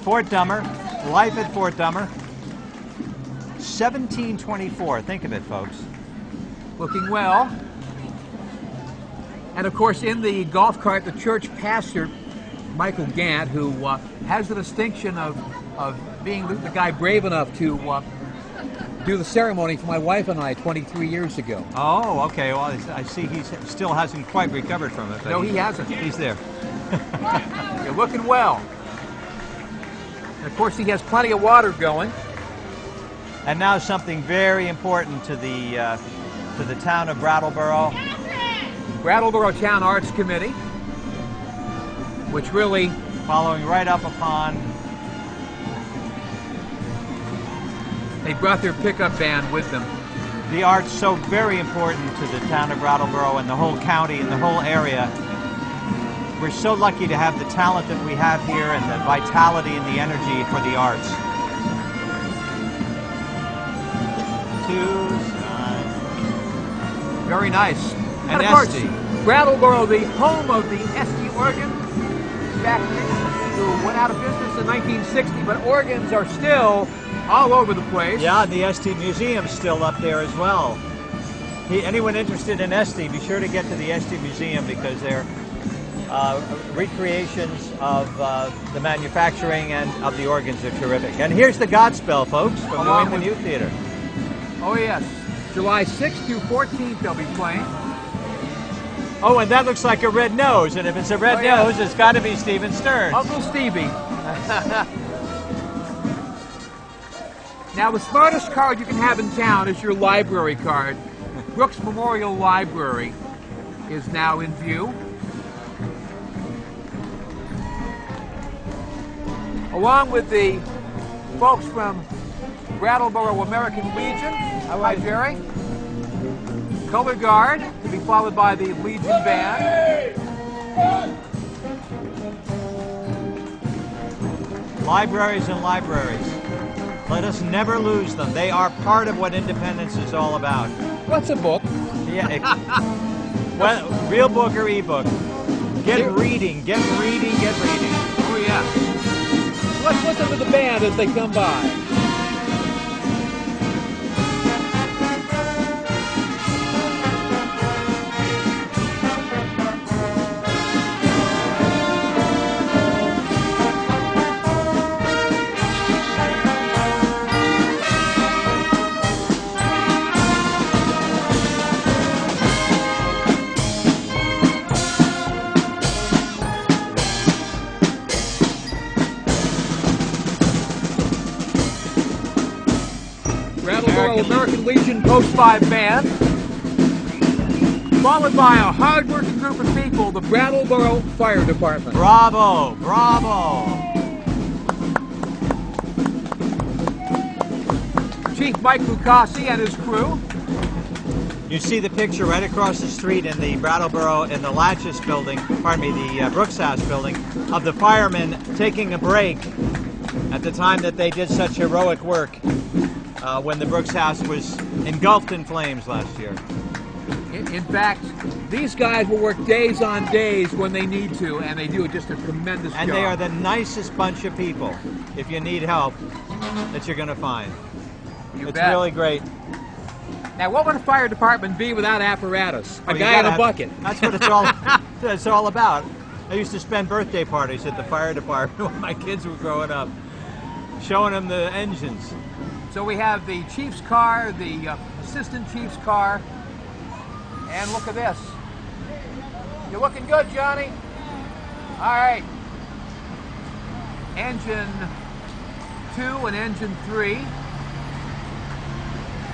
Fort Dummer, life at Fort Dummer. 1724. Think of it, folks. Looking well. And of course, in the golf cart, the church pastor, Michael Gant, who has the distinction of being the guy brave enough to do the ceremony for my wife and I 23 years ago. Oh, okay. Well, I see he still hasn't quite recovered from it. But No, he hasn't. He's there. You're looking well. And of course, he has plenty of water going. And now something very important to the town of Brattleboro. Brattleboro Town Arts Committee, which really following right up upon. They brought their pickup band with them. The art's so very important to the town of Brattleboro and the whole county and the whole area. We're so lucky to have the talent that we have here and the vitality and the energy for the arts. Very nice. And of course, Esty. Brattleboro, the home of the Esty organ factory, who went out of business in 1960, but organs are still all over the place. Yeah, the Esty Museum's still up there as well. Anyone interested in Esty, be sure to get to the Esty Museum because they're recreations of the manufacturing and of the organs are terrific. And here's the Godspell, folks, from New England Youth Theater. Oh, yes. July 6th through 14th they'll be playing. Oh, and that looks like a red nose, and if it's a red nose, it's got to be Stephen Stearns. Uncle Stevie. Now, the smartest card you can have in town is your library card. Brooks Memorial Library is now in view. Along with the folks from Brattleboro American Legion. Hi, Jerry. Color Guard, to be followed by the Legion Band. Libraries and libraries. Let us never lose them. They are part of what independence is all about. What's a book? Yeah. Well, real book or e-book. Get reading, get reading, get reading. Oh, yeah. Let's listen to the band as they come by. American Legion Post 5 Band, followed by a hard-working group of people, the Brattleboro Fire Department. Bravo, bravo. Chief Mike Lucasi and his crew. You see the picture right across the street in the Brattleboro, in the Latches building, pardon me, the Brooks House building, of the firemen taking a break at the time that they did such heroic work. When the Brooks House was engulfed in flames last year. In fact, these guys will work days on days when they need to, and they do just a tremendous job. And they are the nicest bunch of people, if you need help, that you're going to find. You it's bet. really great. Now, what would a fire department be without apparatus? A guy in a bucket. That's what it's all about. I used to spend birthday parties at the fire department when my kids were growing up, showing them the engines. So we have the chief's car, the assistant chief's car, and look at this. You're looking good, Johnny. All right. Engine 2 and engine 3.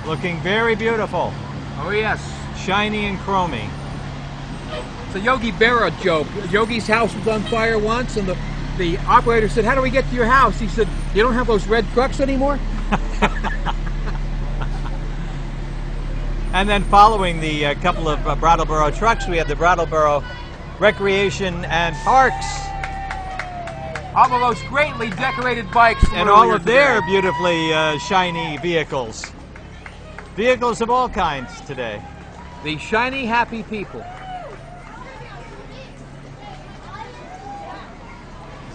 Looking very beautiful. Oh, yes. Shiny and chromy. It's a Yogi Berra joke. Yogi's house was on fire once, and the operator said, "How do we get to your house?" He said, "You don't have those red trucks anymore?" And then following the couple of Brattleboro trucks, we have the Brattleboro Recreation and Parks. All of those greatly decorated bikes. And all of their beautifully shiny vehicles. Vehicles of all kinds today. The shiny, happy people.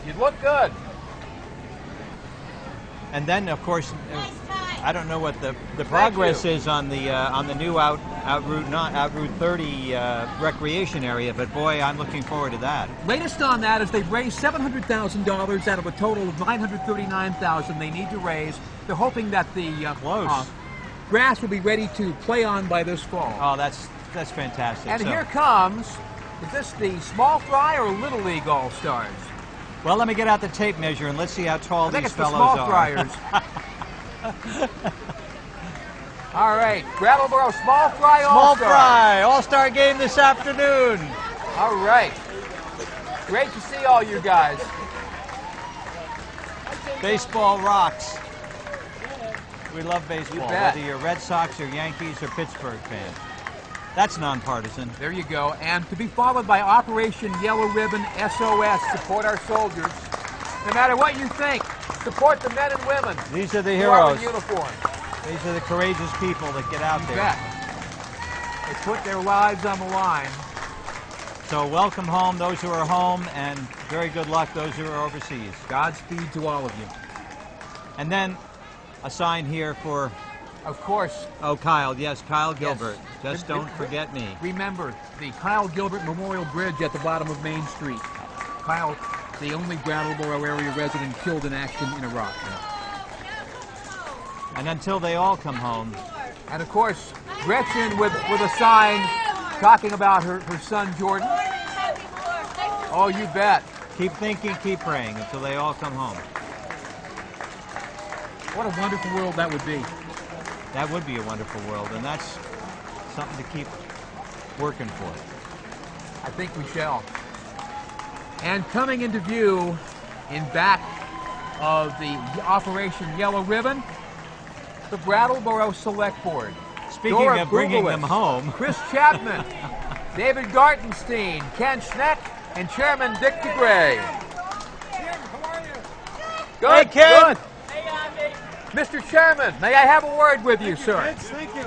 You look good. And then, of course, I don't know what the progress is on the new out Route 30 recreation area, but boy, I'm looking forward to that. Latest on that is they've raised $700,000 out of a total of $939,000 they need to raise. They're hoping that the grass will be ready to play on by this fall. Oh, that's fantastic. And here comes, is this the small fry or Little League All-Stars? Well, let me get out the tape measure and let's see how tall these fellows are. I think are. it's the small fryers. All right, Brattleboro Small Fry All-Star. Small Fry All-Star game this afternoon. All right. Great to see all you guys. Baseball rocks. We love baseball, bet. whether you're Red Sox or Yankees or Pittsburgh fan. That's nonpartisan. There you go. And to be followed by Operation Yellow Ribbon SOS. Support our soldiers. No matter what you think, support the men and women. These are the who are heroes. in uniform. These are the courageous people that get out You there. bet. They put their lives on the line. So welcome home, those who are home, and very good luck, those who are overseas. Godspeed to all of you. And then a sign here for... Of course. Oh, Kyle. Yes, Kyle Gilbert. Yes. Just don't forget me. Remember, the Kyle Gilbert Memorial Bridge at the bottom of Main Street. Kyle, the only Brattleboro area resident killed in action in Iraq. And until they all come home. And of course, Gretchen with a sign talking about her son Jordan. Oh, you bet. Keep thinking, keep praying until they all come home. What a wonderful world that would be. That would be a wonderful world, and that's something to keep working for. I think we shall. And coming into view in back of the Operation Yellow Ribbon, the Brattleboro Select Board. Speaking Dora of bringing Grubowitz, them home. Chris Chapman, David Gartenstein, Ken Schneck, and Chairman Dick DeGray. Jim, how are you? Good, Hey, Ken. good. Mr. Chairman, may I have a word with you, sir? Thank you.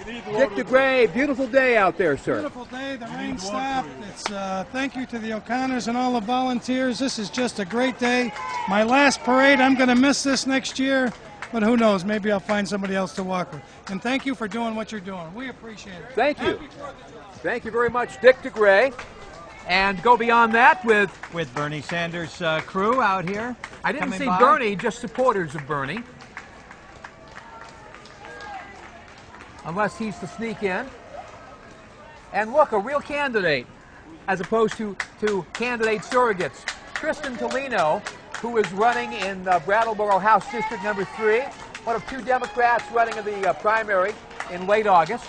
Thank you. Dick DeGray, beautiful day out there, sir. Beautiful day. The rain stopped. It's thank you to the O'Connors and all the volunteers. This is just a great day. My last parade. I'm going to miss this next year, but who knows? Maybe I'll find somebody else to walk with. And thank you for doing what you're doing. We appreciate it. Thank you. Thank you very much, Dick DeGray. And go beyond that with Bernie Sanders' crew out here. I didn't coming see by. Bernie, just supporters of Bernie. Unless he's to sneak in. And look, a real candidate, as opposed to candidate surrogates. Kristen Tolino, who is running in Brattleboro House District number 3, one of 2 Democrats running in the primary in late August.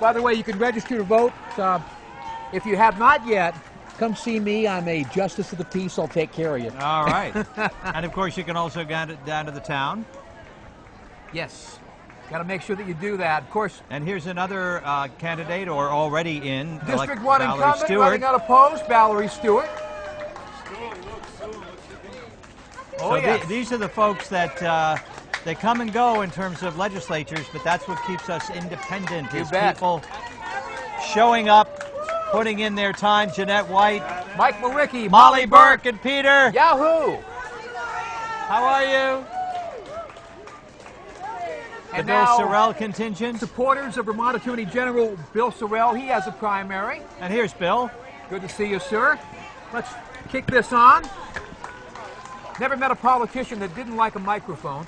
By the way, you can register to vote. If you have not yet, come see me. I'm a justice of the peace. I'll take care of you. All right. And of course, you can also go down to the town. Yes. Got to make sure that you do that. Of course. And here's another candidate, or already in. District like 1 Valerie incumbent Stewart. running unopposed, Valerie Stewart. So these are the folks that they come and go in terms of legislatures, but that's what keeps us independent. You is bet. People showing up, putting in their time. Jeanette White, Mike Maricki, Molly Burke, and Peter. Yahoo! How are you? The And Bill now, Sorrell contingent. supporters of Vermont Attorney General Bill Sorrell. He has a primary. And here's Bill. Good to see you, sir. Let's kick this on. Never met a politician that didn't like a microphone.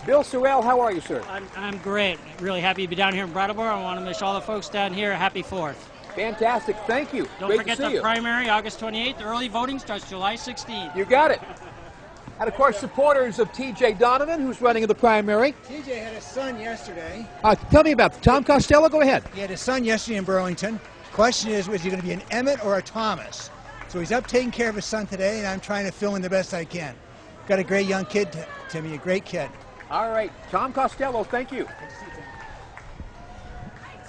Bill Sorrell, how are you, sir? I'm great. Really happy to be down here in Brattleboro. I want to wish all the folks down here a happy 4th. Fantastic. Thank you. Don't Great forget to see the you. primary, August 28th. Early voting starts July 16th. You got it. And of course, supporters of T.J. Donovan, who's running in the primary. TJ had a son yesterday. Tell me about Tom Costello. Go ahead. He had a son yesterday in Burlington. Question is he going to be an Emmett or a Thomas? So he's up taking care of his son today, and I'm trying to fill in the best I can. Got a great young kid, Timmy, a great kid. All right, Tom Costello, thank you.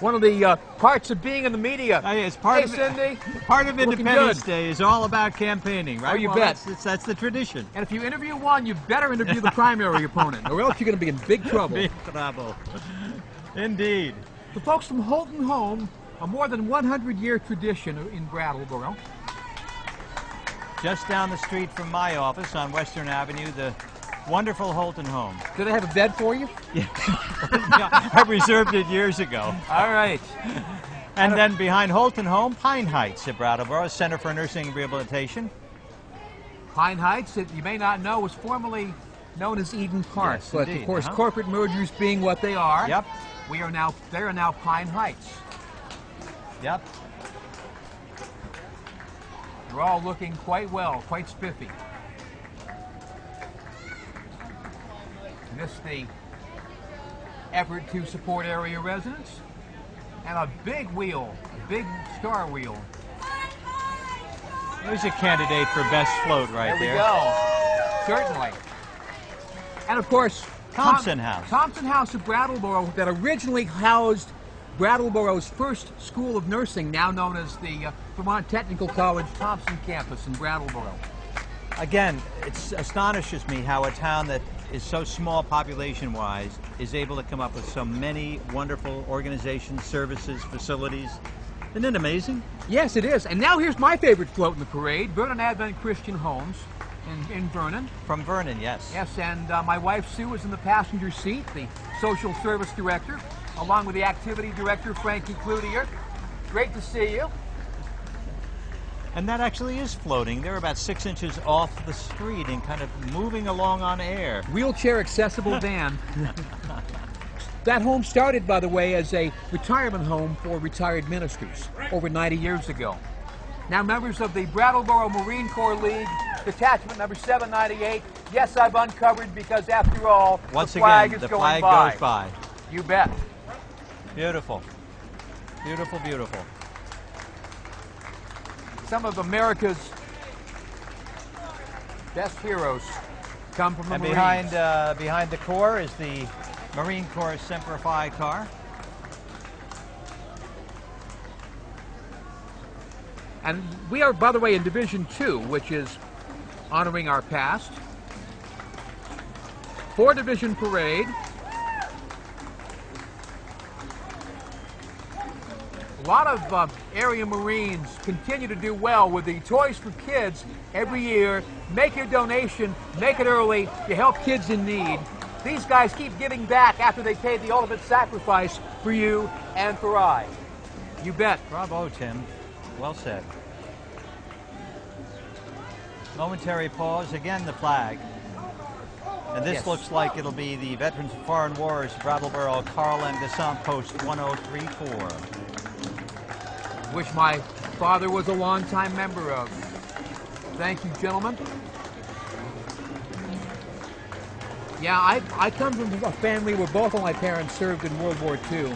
One of the parts of being in the media. It's part of Cindy. Part of Looking Independence good. Day is all about campaigning, right? Oh, you Well, bet. That's the tradition. And if you interview one, you better interview the primary opponent, or else you're going to be in big trouble. Big trouble. Indeed. The folks from Holton Home, a more than 100-year tradition in Brattleboro. Just down the street from my office on Western Avenue, the wonderful Holton Home. Do they have a bed for you? Yeah. I reserved it years ago. All right. And then behind Holton Home, Pine Heights at Brattleboro, Center for Nursing and Rehabilitation. Pine Heights, that you may not know, was formerly known as Eden Park. Yes, but indeed. of course, corporate mergers being what they are, Yep. they are now Pine Heights. Yep. They're all looking quite well, quite spiffy. This the effort to support area residents, and a big wheel, a big star wheel. There's a candidate for best float right there. There we go. Certainly. And of course, Thompson House. Thompson House of Brattleboro, that originally housed Brattleboro's first school of nursing, now known as the Vermont Technical College Thompson campus in Brattleboro. Again, it astonishes me how a town that is so small population-wise is able to come up with so many wonderful organizations, services, facilities. Isn't it amazing? Yes, it is. And now here's my favorite float in the parade, Vernon Advent Christian Homes in Vernon. From Vernon, yes. Yes, and my wife Sue is in the passenger seat, the social service director, along with the activity director, Frankie Cloutier. Great to see you. And that actually is floating. They're about 6 inches off the street and kind of moving along on air. Wheelchair accessible van. That home started, by the way, as a retirement home for retired ministers over 90 years ago. Now members of the Brattleboro Marine Corps League, detachment number 798. Yes, I've uncovered because after all, Once the flag again, is the going flag by. goes by. You bet. Beautiful. Beautiful, beautiful. Some of America's best heroes come from the And Marines. behind the Corps is the Marine Corps Semper Fi car. And we are, by the way, in Division 2, which is honoring our past. 4-division parade. A lot of area Marines continue to do well with the Toys for Kids every year. Make your donation, make it early, you help kids in need. These guys keep giving back after they paid the ultimate sacrifice for you and for I. You bet. Bravo, Tim. Well said. Momentary pause. Again, the flag. And this Yes. looks like it'll be the Veterans of Foreign Wars, Brattleboro, Carl M. Descent Post 1034. Which my father was a longtime member of. Thank you, gentlemen. Yeah, I come from a family where both of my parents served in World War II.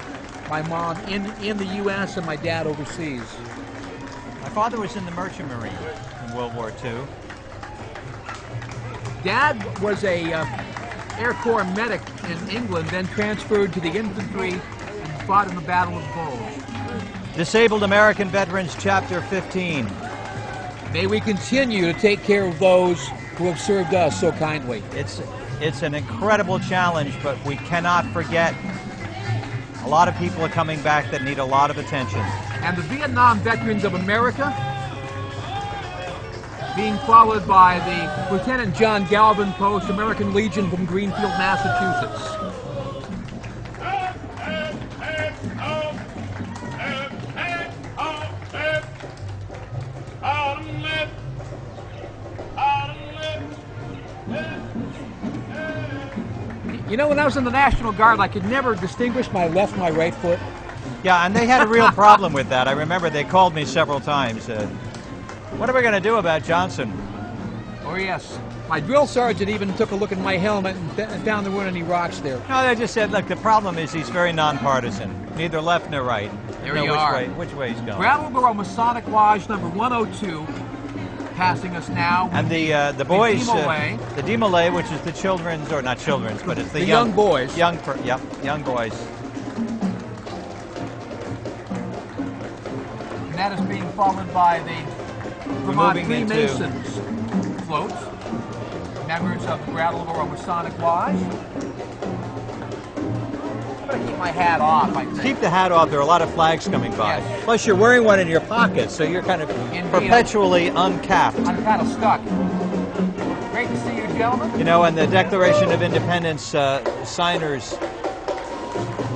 My mom in the U.S. and my dad overseas. My father was in the Merchant Marine in World War II. Dad was a Air Corps medic in England, then transferred to the infantry and fought in the Battle of Bulge. Disabled American Veterans, Chapter 15. May we continue to take care of those who have served us so kindly. It's an incredible challenge, but we cannot forget a lot of people are coming back that need a lot of attention. And the Vietnam Veterans of America, being followed by the Lieutenant John Galvin Post, American Legion from Greenfield, Massachusetts. You know, when I was in the National Guard, I could never distinguish my left and my right foot. Yeah, and they had a real problem with that. I remember they called me several times. What are we going to do about Johnson? Oh, yes. My drill sergeant even took a look at my helmet and found there weren't any rocks there. No, they just said, look, the problem is he's very nonpartisan, neither left nor right. There know you are. Which way he's going. Brattleboro Masonic Lodge number 102, passing us now. And the boys, the the Demolay, which is the children's, or not children's, but it's the young boys. Young boys. And that is being followed by the Vermont Freemasons floats, members of the Brattleboro Masonic Lodge. I'm going to keep my hat off, I think. Keep the hat off. There are a lot of flags coming by. Yes. Plus, you're wearing one in your pocket, so you're kind of perpetually uncapped. I'm kind of stuck. Great to see you, gentlemen. You know, and the Declaration of Independence signers,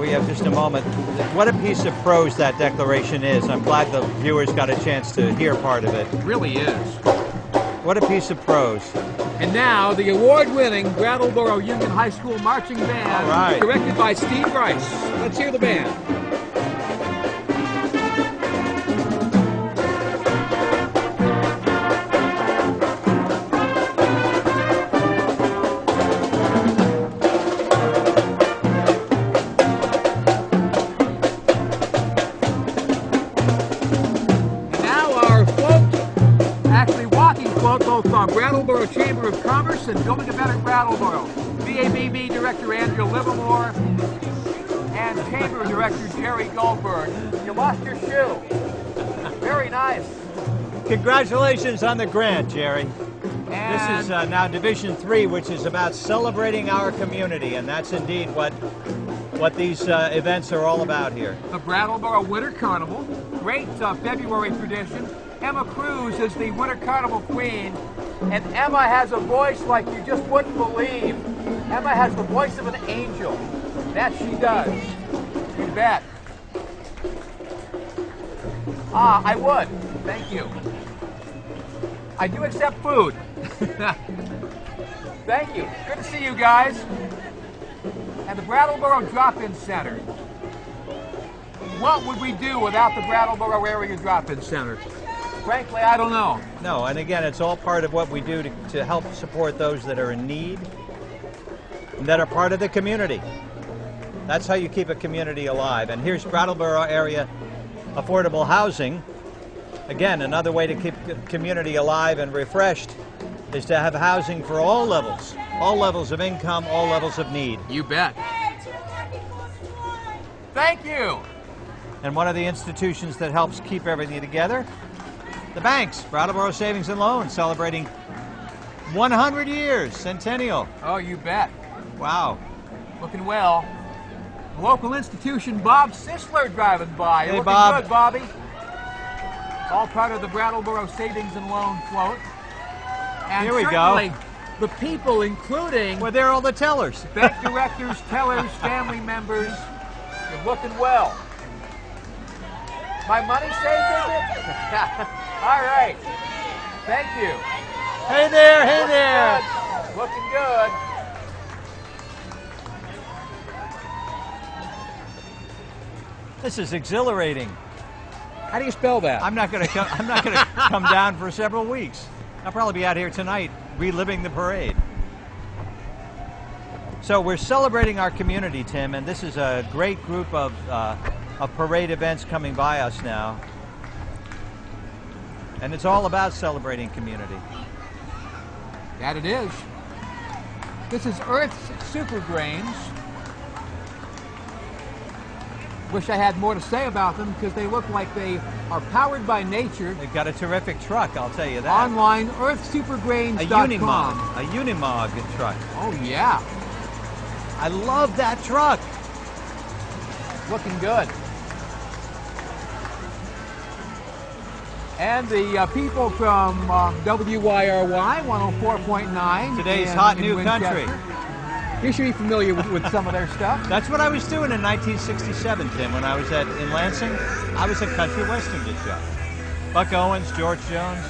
we have just a moment. What a piece of prose that declaration is. I'm glad the viewers got a chance to hear part of it. It really is. What a piece of prose. And now, the award-winning Brattleboro Union High School Marching Band, all right, directed by Steve Rice. Let's hear the band. Brattleboro Chamber of Commerce and Building a Better Brattleboro. BABB Director Andrea Livermore and Chamber Director Jerry Goldberg. You lost your shoe. Very nice. Congratulations on the grant, Jerry. And this is now Division 3, which is about celebrating our community, and that's indeed what these events are all about here. The Brattleboro Winter Carnival, great February tradition. Emma Cruz is the Winter Carnival Queen, and Emma has a voice like you just wouldn't believe. Emma has the voice of an angel. That she does. You bet. I would. Thank you. I do accept food. Thank you. Good to see you guys. And the Brattleboro Drop-In Center. What would we do without the Brattleboro Area Drop-In Center? Frankly, I don't know. No, and again, it's all part of what we do to help support those that are in need and that are part of the community. That's how you keep a community alive. And here's Brattleboro Area Affordable Housing. Again, another way to keep the community alive and refreshed is to have housing for all levels of income, all levels of need. You bet. Thank you. And one of the institutions that helps keep everything together, the banks, Brattleboro Savings and Loans, celebrating 100 years, centennial. Oh, you bet. Wow. Looking well. Local institution, Bob Sisler driving by. Hey, Looking Bob. good, Bobby. All part of the Brattleboro Savings and Loan float. And here we go. The people, including... Well, they're all the tellers. Bank directors, tellers, family members. You're looking well. My money saved, is it? All right. Thank you. Hey there, hey there. Good. Looking good. This is exhilarating. How do you spell that? I'm not going to come down for several weeks. I'll probably be out here tonight reliving the parade. So we're celebrating our community, Tim, and this is a great group of parade events coming by us now. And it's all about celebrating community. That it is. This is Earth's Super Grains. Wish I had more to say about them because they look like they are powered by nature. They've got a terrific truck, I'll tell you that. Online, earthsupergrains.com. A Unimog truck. Oh, yeah. I love that truck. Looking good. And the people from WYRY 104.9. Today's hot new country. You should be familiar with some of their stuff. That's what I was doing in 1967, Tim, when I was in Lansing. I was a country western disc jockey. Buck Owens, George Jones.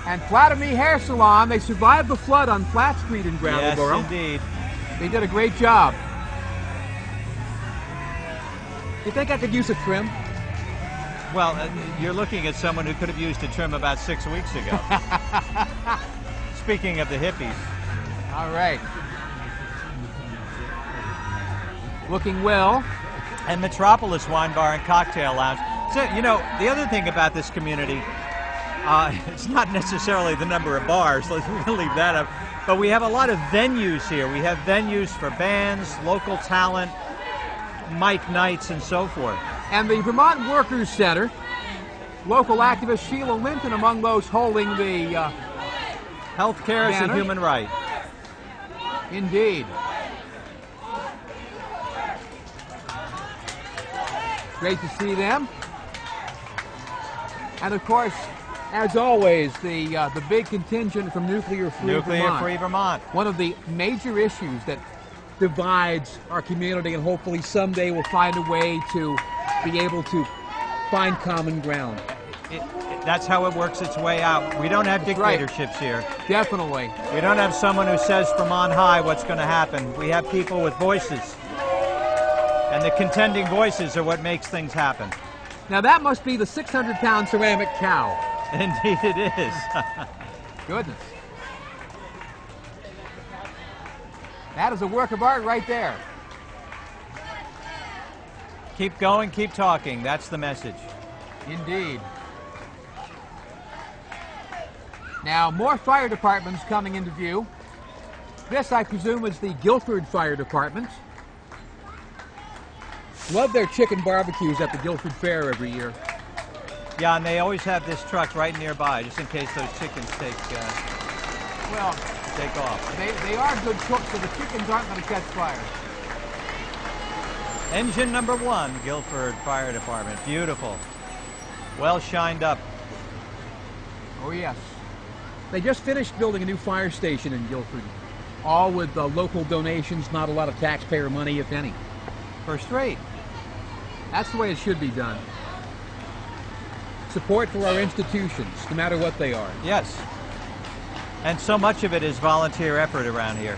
And Flatomie Hair Salon, they survived the flood on Flat Street in Brattleboro. Yes, indeed. They did a great job. You think I could use a trim? Well, you're looking at someone who could have used a trim about 6 weeks ago. Speaking of the hippies. All right. Looking well. And Metropolis Wine Bar and Cocktail Lounge. So, you know, the other thing about this community, it's not necessarily the number of bars, let's leave that up, but we have a lot of venues here. We have venues for bands, local talent, Mike nights, and so forth. And the Vermont Workers Center, local activist Sheila Linton among those holding the healthcare is a human right. Indeed. Great to see them. And of course, as always, the big contingent from Nuclear Free Vermont. One of the major issues that divides our community, and hopefully someday we'll find a way to be able to find common ground. That's how it works its way out. We don't have dictatorships here. Definitely. We don't have someone who says from on high what's going to happen. We have people with voices. And the contending voices are what makes things happen. Now that must be the 600-pound ceramic cow. Indeed it is. Goodness. That is a work of art right there. Keep going, keep talking. That's the message. Indeed. Now, more fire departments coming into view. This, I presume, is the Guilford Fire Department. Love their chicken barbecues at the Guilford Fair every year. Yeah, and they always have this truck right nearby, just in case those chickens take off. They are good cooks, so the chickens aren't going to catch fire. Engine number 1, Guilford Fire Department. Beautiful. Well shined up. Oh, yes. They just finished building a new fire station in Guilford, all with local donations, not a lot of taxpayer money, if any. First rate. That's the way it should be done. Support for our institutions, no matter what they are. Yes. And so much of it is volunteer effort around here.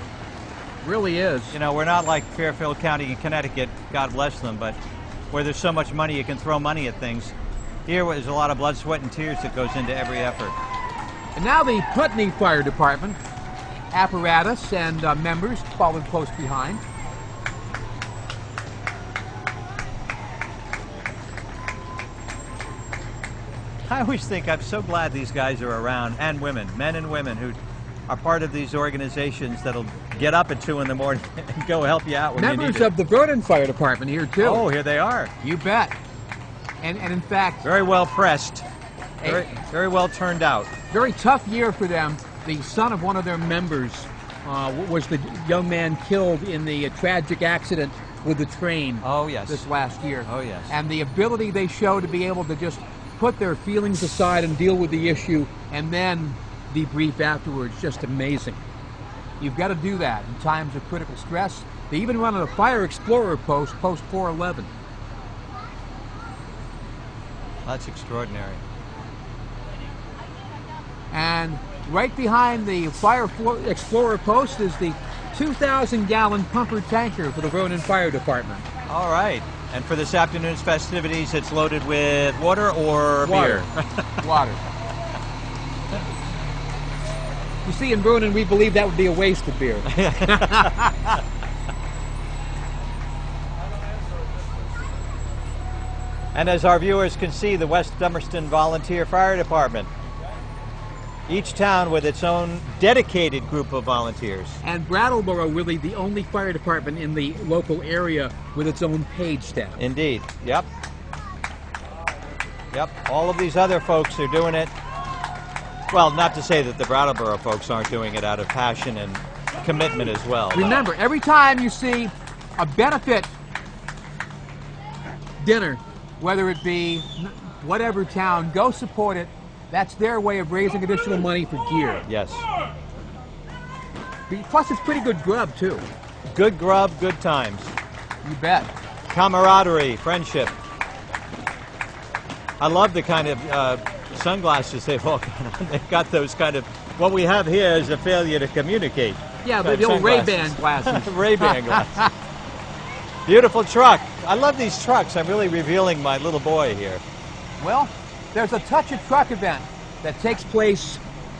Really is. You know, we're not like Fairfield County in Connecticut, God bless them, but where there's so much money you can throw money at things. Here there's a lot of blood, sweat, and tears that goes into every effort. And now the Putney Fire Department, apparatus and members followed close behind. I always think I'm so glad these guys are around, and women, men and women who are part of these organizations that'll get up at 2 in the morning and go help you out when you need it. Members of the Vernon Fire Department here too. Oh, here they are. You bet. And in fact, very well pressed, very well turned out. Very tough year for them. The son of one of their members was the young man killed in the tragic accident with the train. Oh yes. This last year. Oh yes. And the ability they show to be able to just put their feelings aside and deal with the issue and then debrief afterwards, just amazing. You've got to do that in times of critical stress. They even run a fire explorer post 411. That's extraordinary. And right behind the fire explorer post is the 2,000-gallon pumper tanker for the Vernon Fire Department. All right. And for this afternoon's festivities, it's loaded with water or beer? Water. You see, in Vernon, we believe that would be a waste of beer. And as our viewers can see, the West Dummerston Volunteer Fire Department. Each town with its own dedicated group of volunteers. And Brattleboro really the only fire department in the local area with its own paid staff. Indeed. Yep. Yep. All of these other folks are doing it. Well, not to say that the Brattleboro folks aren't doing it out of passion and commitment as well. Remember, every time you see a benefit dinner, whether it be whatever town, go support it. That's their way of raising additional money for gear. Yes. Plus, it's pretty good grub, too. Good grub, good times. You bet. Camaraderie, friendship. I love the kind of sunglasses they've all got on. They've got those kind of... What we have here is a failure to communicate. Yeah, but the old Ray-Ban glasses. Ray-Ban glasses. Beautiful truck. I love these trucks. I'm really revealing my little boy here. Well, there's a Touch a Truck event that takes place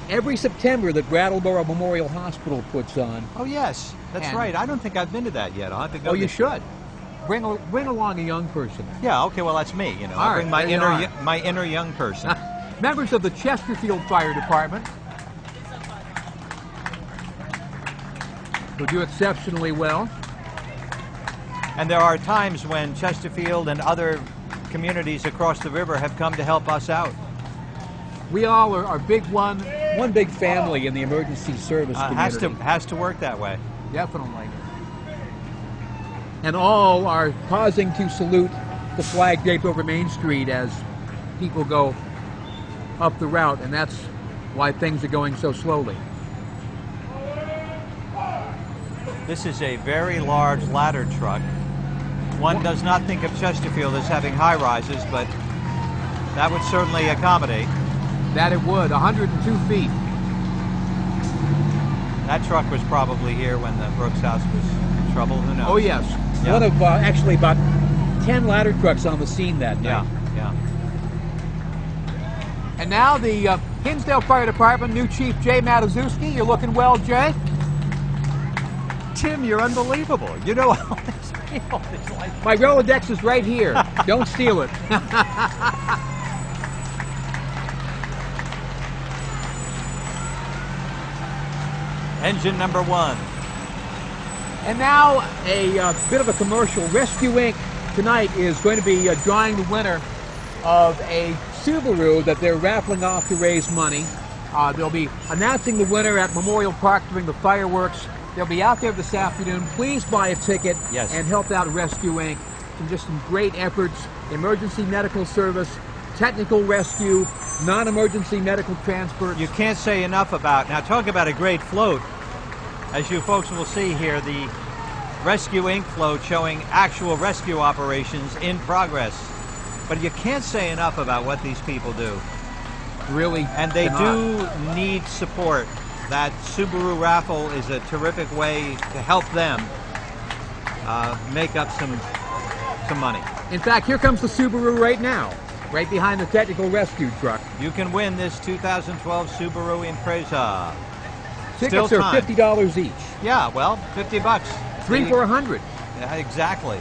every September that Brattleboro Memorial Hospital puts on. Oh, yes. That's right. I don't think I've been to that yet. I'll have to go. Oh, you should. Bring along a young person. Yeah, okay, well, that's me, you know. All I bring right, there you my inner young person. Members of the Chesterfield Fire Department who do exceptionally well. And there are times when Chesterfield and other communities across the river have come to help us out. We all are one big family in the emergency service community. Has to work that way. Definitely. And all are pausing to salute the flag draped over Main Street as people go up the route, and that's why things are going so slowly. This is a very large ladder truck. One does not think of Chesterfield as having high rises, but that would certainly accommodate. That it would, 102 feet. That truck was probably here when the Brooks house was in trouble, who knows? Oh yes, Yeah. one of actually about 10 ladder trucks on the scene that night. Yeah. And now the Hinsdale Fire Department, new Chief Jay Matuszewski. You're looking well, Jay. Tim, you're unbelievable. You know all these people. My Rolodex is right here. Don't steal it. Engine number 1. And now a bit of a commercial. Rescue Inc. tonight is going to be drawing the winner of a Subaru that they're raffling off to raise money. They'll be announcing the winner at Memorial Park during the fireworks. They'll be out there this afternoon. Please buy a ticket and help out Rescue Inc. Some great efforts, emergency medical service, technical rescue, non-emergency medical transport. You can't say enough about, now talk about a great float. As you folks will see here, the Rescue Inc. float showing actual rescue operations in progress. But you can't say enough about what these people do. Really? And they do need support. That Subaru raffle is a terrific way to help them make up some money. In fact, here comes the Subaru right now, right behind the technical rescue truck. You can win this 2012 Subaru Impreza. Tickets are $50 each. Yeah, well, 50 bucks. 3 for 100. Yeah, exactly.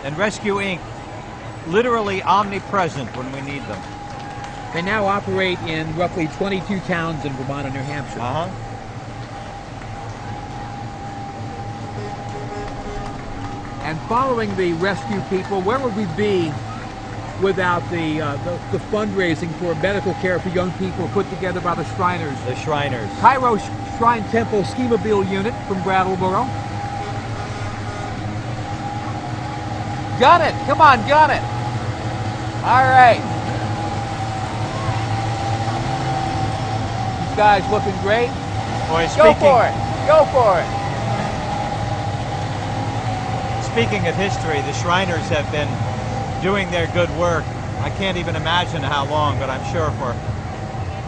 And Rescue Inc. literally omnipresent when we need them. They now operate in roughly 22 towns in Vermont and New Hampshire. And following the rescue people, where would we be without the fundraising for medical care for young people put together by the Shriners? The Shriners. Cairo Shrine Temple Schemobile Unit from Brattleboro. Gun it! Come on, gun it! All right. These guys looking great. Boy, go for it! Go for it! Speaking of history, the Shriners have been doing their good work. I can't even imagine how long, but I'm sure for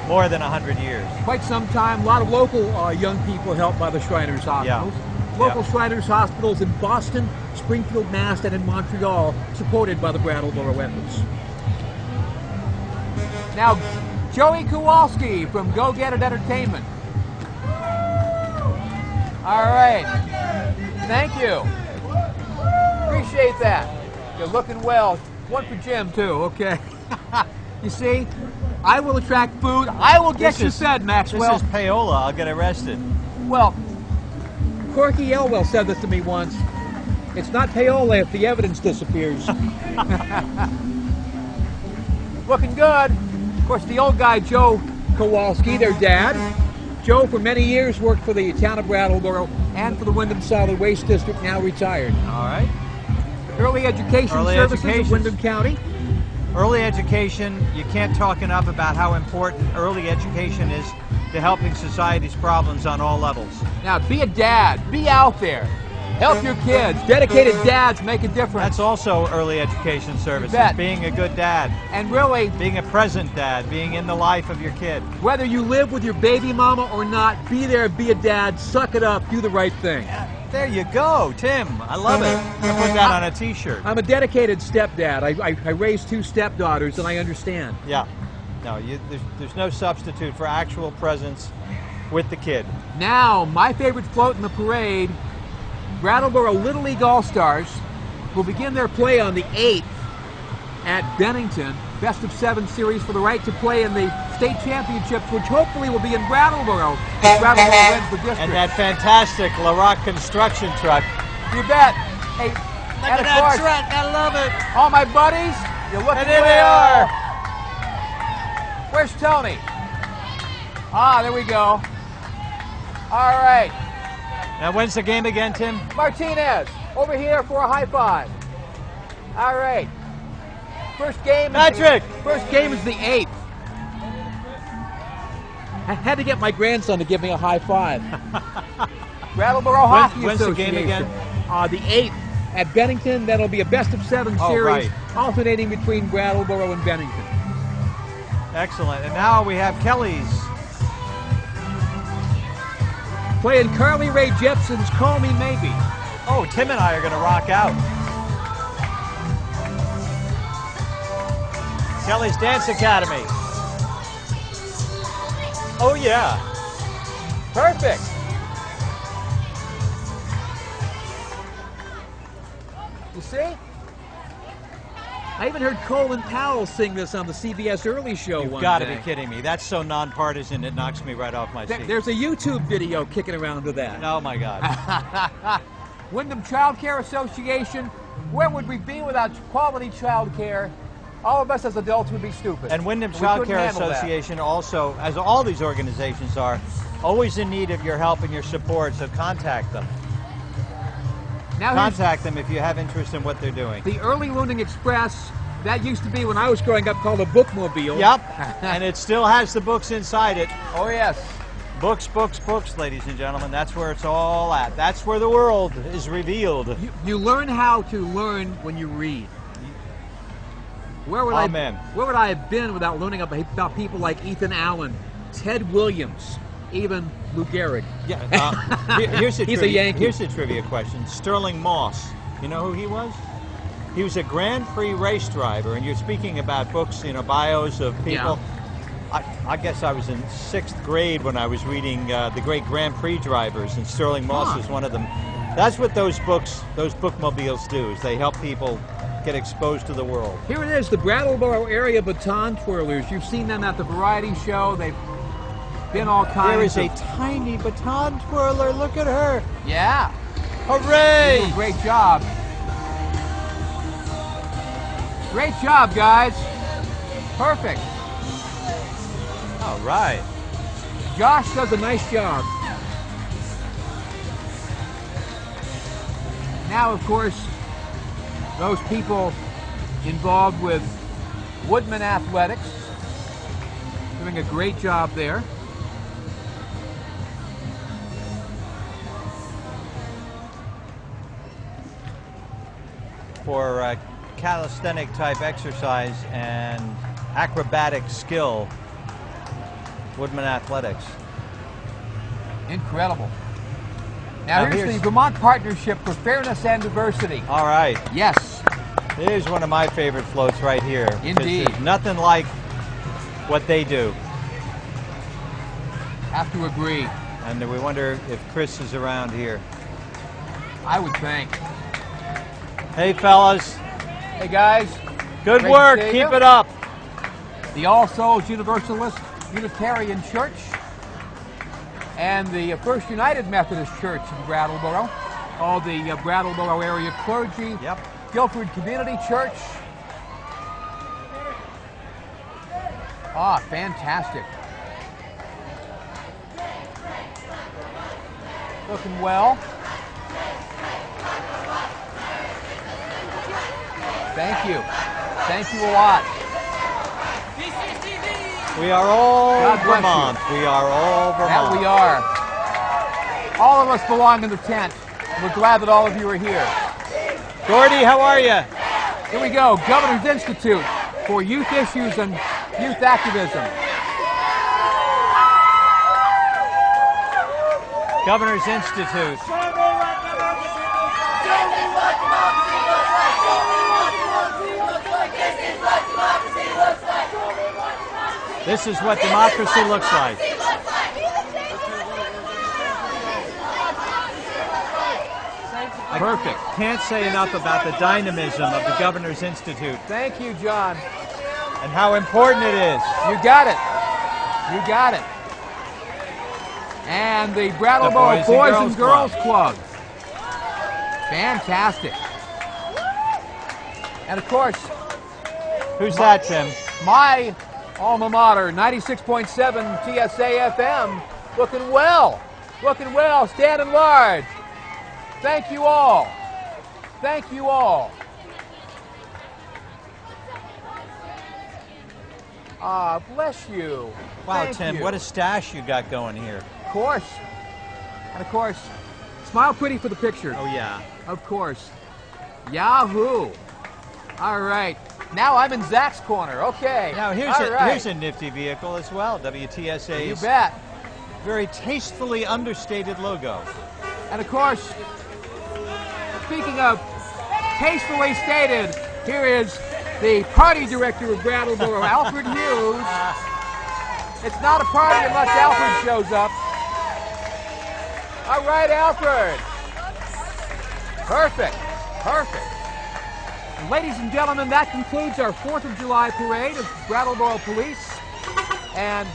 more than 100 years. Quite some time. A lot of local young people helped by the Shriners Hospitals. Local Shriners Hospitals in Boston, Springfield, Mass, and in Montreal, supported by the Brattleboro efforts. Now, Joey Kowalski from Go Get It Entertainment. All right. Thank you. Appreciate that. You're looking well. One for Jim, too. Okay. You see, I will attract food. I will get you fed, Maxwell. This is payola. I'll get arrested. Well, Corky Elwell said this to me once. It's not payola if the evidence disappears. Looking good. Of course, the old guy, Joe Kowalski, their dad. Joe, for many years, worked for the town of Brattleboro and for the Windham Solid Waste District, now retired. All right. Early education services in Windham County. Early education, you can't talk enough about how important early education is to helping society's problems on all levels. Now, be a dad. Be out there. Help your kids. Dedicated dads make a difference. That's also early education services. Being a good dad. And really, being a present dad, being in the life of your kid. Whether you live with your baby mama or not, be there, be a dad, suck it up, do the right thing. There you go, Tim. I love it. I put that on a t-shirt. I'm a dedicated stepdad. I raised 2 stepdaughters, and I understand. Yeah. No, there's no substitute for actual presence with the kid. Now, my favorite float in the parade Brattleboro Little League All-Stars will begin their play on the 8th at Bennington. Best of 7 series for the right to play in the state championships, which hopefully will be in Brattleboro if Brattleboro wins the district. And that fantastic LaRock construction truck. You bet. Hey, Look at that truck. I love it. All my buddies, you're looking And there they well. are. Where's Tony? Ah, there we go. All right. Now, when's the game again, Tim? Martinez, over here for a high five. All right. First game. Patrick. First game is the 8th. I had to get my grandson to give me a high five. Brattleboro Hockey When's the Association. game again? The 8th at Bennington. That'll be a best of 7 Oh, series, right. alternating between Brattleboro and Bennington. Excellent. And now we have Kelly's. Playing Carly Rae Jepsen's Call Me Maybe. Oh, Tim and I are going to rock out. Kelly's Dance Academy. Oh, yeah. Perfect. You see? I even heard Colin Powell sing this on the CBS Early Show You've one got to day. be kidding me. That's so nonpartisan, it knocks me right off my seat. There's a YouTube video kicking around to that. Oh, my God. Wyndham Child Care Association, where would we be without quality child care? All of us as adults would be stupid. And Wyndham We Child couldn't Care handle that. Association also, as all these organizations are, always in need of your help and your support, so contact them. Now Contact them if you have interest in what they're doing. the Early Learning Express, that used to be when I was growing up called a bookmobile. Yep, and it still has the books inside it. Oh, yes. Books, books, books, ladies and gentlemen. That's where it's all at. That's where the world is revealed. You learn how to learn when you read. Where would Amen. where would I have been without learning about people like Ethan Allen, Ted Williams, even Lou Gehrig? Yeah. Here's a He's a trivia, Yankee. Here's a trivia question. Sterling Moss. You know who he was? He was a Grand Prix race driver, and you're speaking about books, bios of people. Yeah. I guess I was in 6th grade when I was reading the great Grand Prix drivers, and Sterling Moss was one of them. That's what those books, those bookmobiles do, is they help people get exposed to the world. Here it is, the Brattleboro area baton twirlers. You've seen them at the variety show. They've been all kinds There is a tiny baton twirler. Look at her. Yeah. Hooray! You're doing a great job. Great job, guys. Perfect. All right. Josh does a nice job. Now, of course, those people involved with Woodman Athletics doing a great job there. For calisthenic type exercise and acrobatic skill, Woodman Athletics. Incredible. Now here's the Vermont Partnership for Fairness and Diversity. All right. Yes. Here's one of my favorite floats right here. 'cause Indeed. There's nothing like what they do. Have to agree. And we wonder if Chris is around here. I would think. Hey, fellas. Hey, guys. Good Great to work. see Keep you. it up. The All Souls Universalist Unitarian Church and the First United Methodist Church in Brattleboro, all the Brattleboro area clergy, Guilford Community Church. Ah, fantastic. Looking well. Thank you. Thank you a lot. We are all God bless Vermont. you. We are all Vermont. That we are. All of us belong in the tent. We're glad that all of you are here. Gordy, how are you? Here we go. Governor's Institute for Youth Issues and Youth Activism. Governor's Institute. This is what democracy looks like. Perfect. Can't say enough about the dynamism of the Governor's Institute Thank you, John. and how important it is. You got it. You got it. And the Brattleboro Boys and Girls Club. Fantastic. And of course, Who's that, Tim? my alma mater, 96.7 TSA FM, looking well. Looking well, standing large. Thank you all. Thank you all. Bless you. Wow, Thank Tim, you. what a stash you got going here. Of course. And of course, smile pretty for the picture. Oh, yeah. Of course. Yahoo. All right. Now I'm in Zach's corner. Okay. Now, here's a nifty vehicle as well. WTSA's You bet. very tastefully understated logo. And of course, speaking of tastefully stated, here is the party director of Brattleboro, Alfred Hughes. It's not a party unless Alfred shows up. All right, Alfred. Perfect. Perfect. And ladies and gentlemen, that concludes our 4th of July parade of Brattleboro Police. And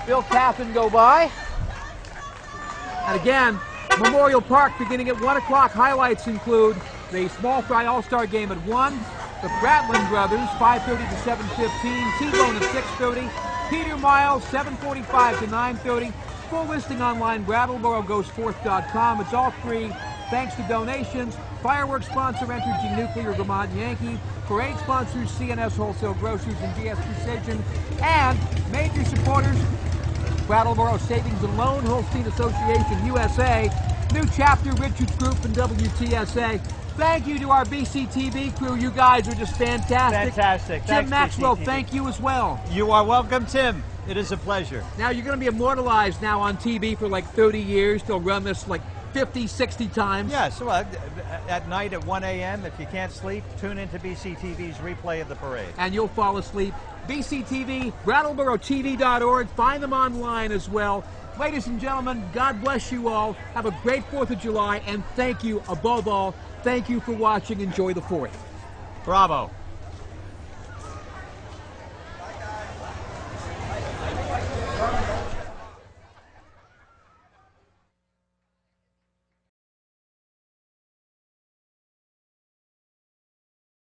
Bill Catherine go by. And again, Memorial Park beginning at 1 o'clock. Highlights include the Small Fry All-Star Game at 1, the Bratlin Brothers, 5:30 to 7:15, T-Bone at 6:30, Peter Miles, 7:45 to 9:30. Full listing online, BrattleboroGoesForth.com. It's all free, thanks to donations. Fireworks sponsor, Entergy Nuclear, Vermont Yankee. Parade sponsors, CNS Wholesale Grocers and GS Precision. And major supporters, Brattleboro Savings and Loan, Holstein Association USA, New Chapter, Richards Group, and WTSA. Thank you to our BCTV crew. You guys are just fantastic. Fantastic. Jim Thanks, Maxwell, BCTV. thank you as well. You are welcome, Tim. It is a pleasure. Now, you're going to be immortalized now on TV for like 30 years. They'll run this like 50, 60 times. Yes, well, at night at 1 a.m., if you can't sleep, tune into BCTV's replay of the parade. And you'll fall asleep. BCTV, BrattleboroTV.org. Find them online as well. Ladies and gentlemen, God bless you all. Have a great 4th of July, and thank you, above all, thank you for watching. Enjoy the 4th. Bravo.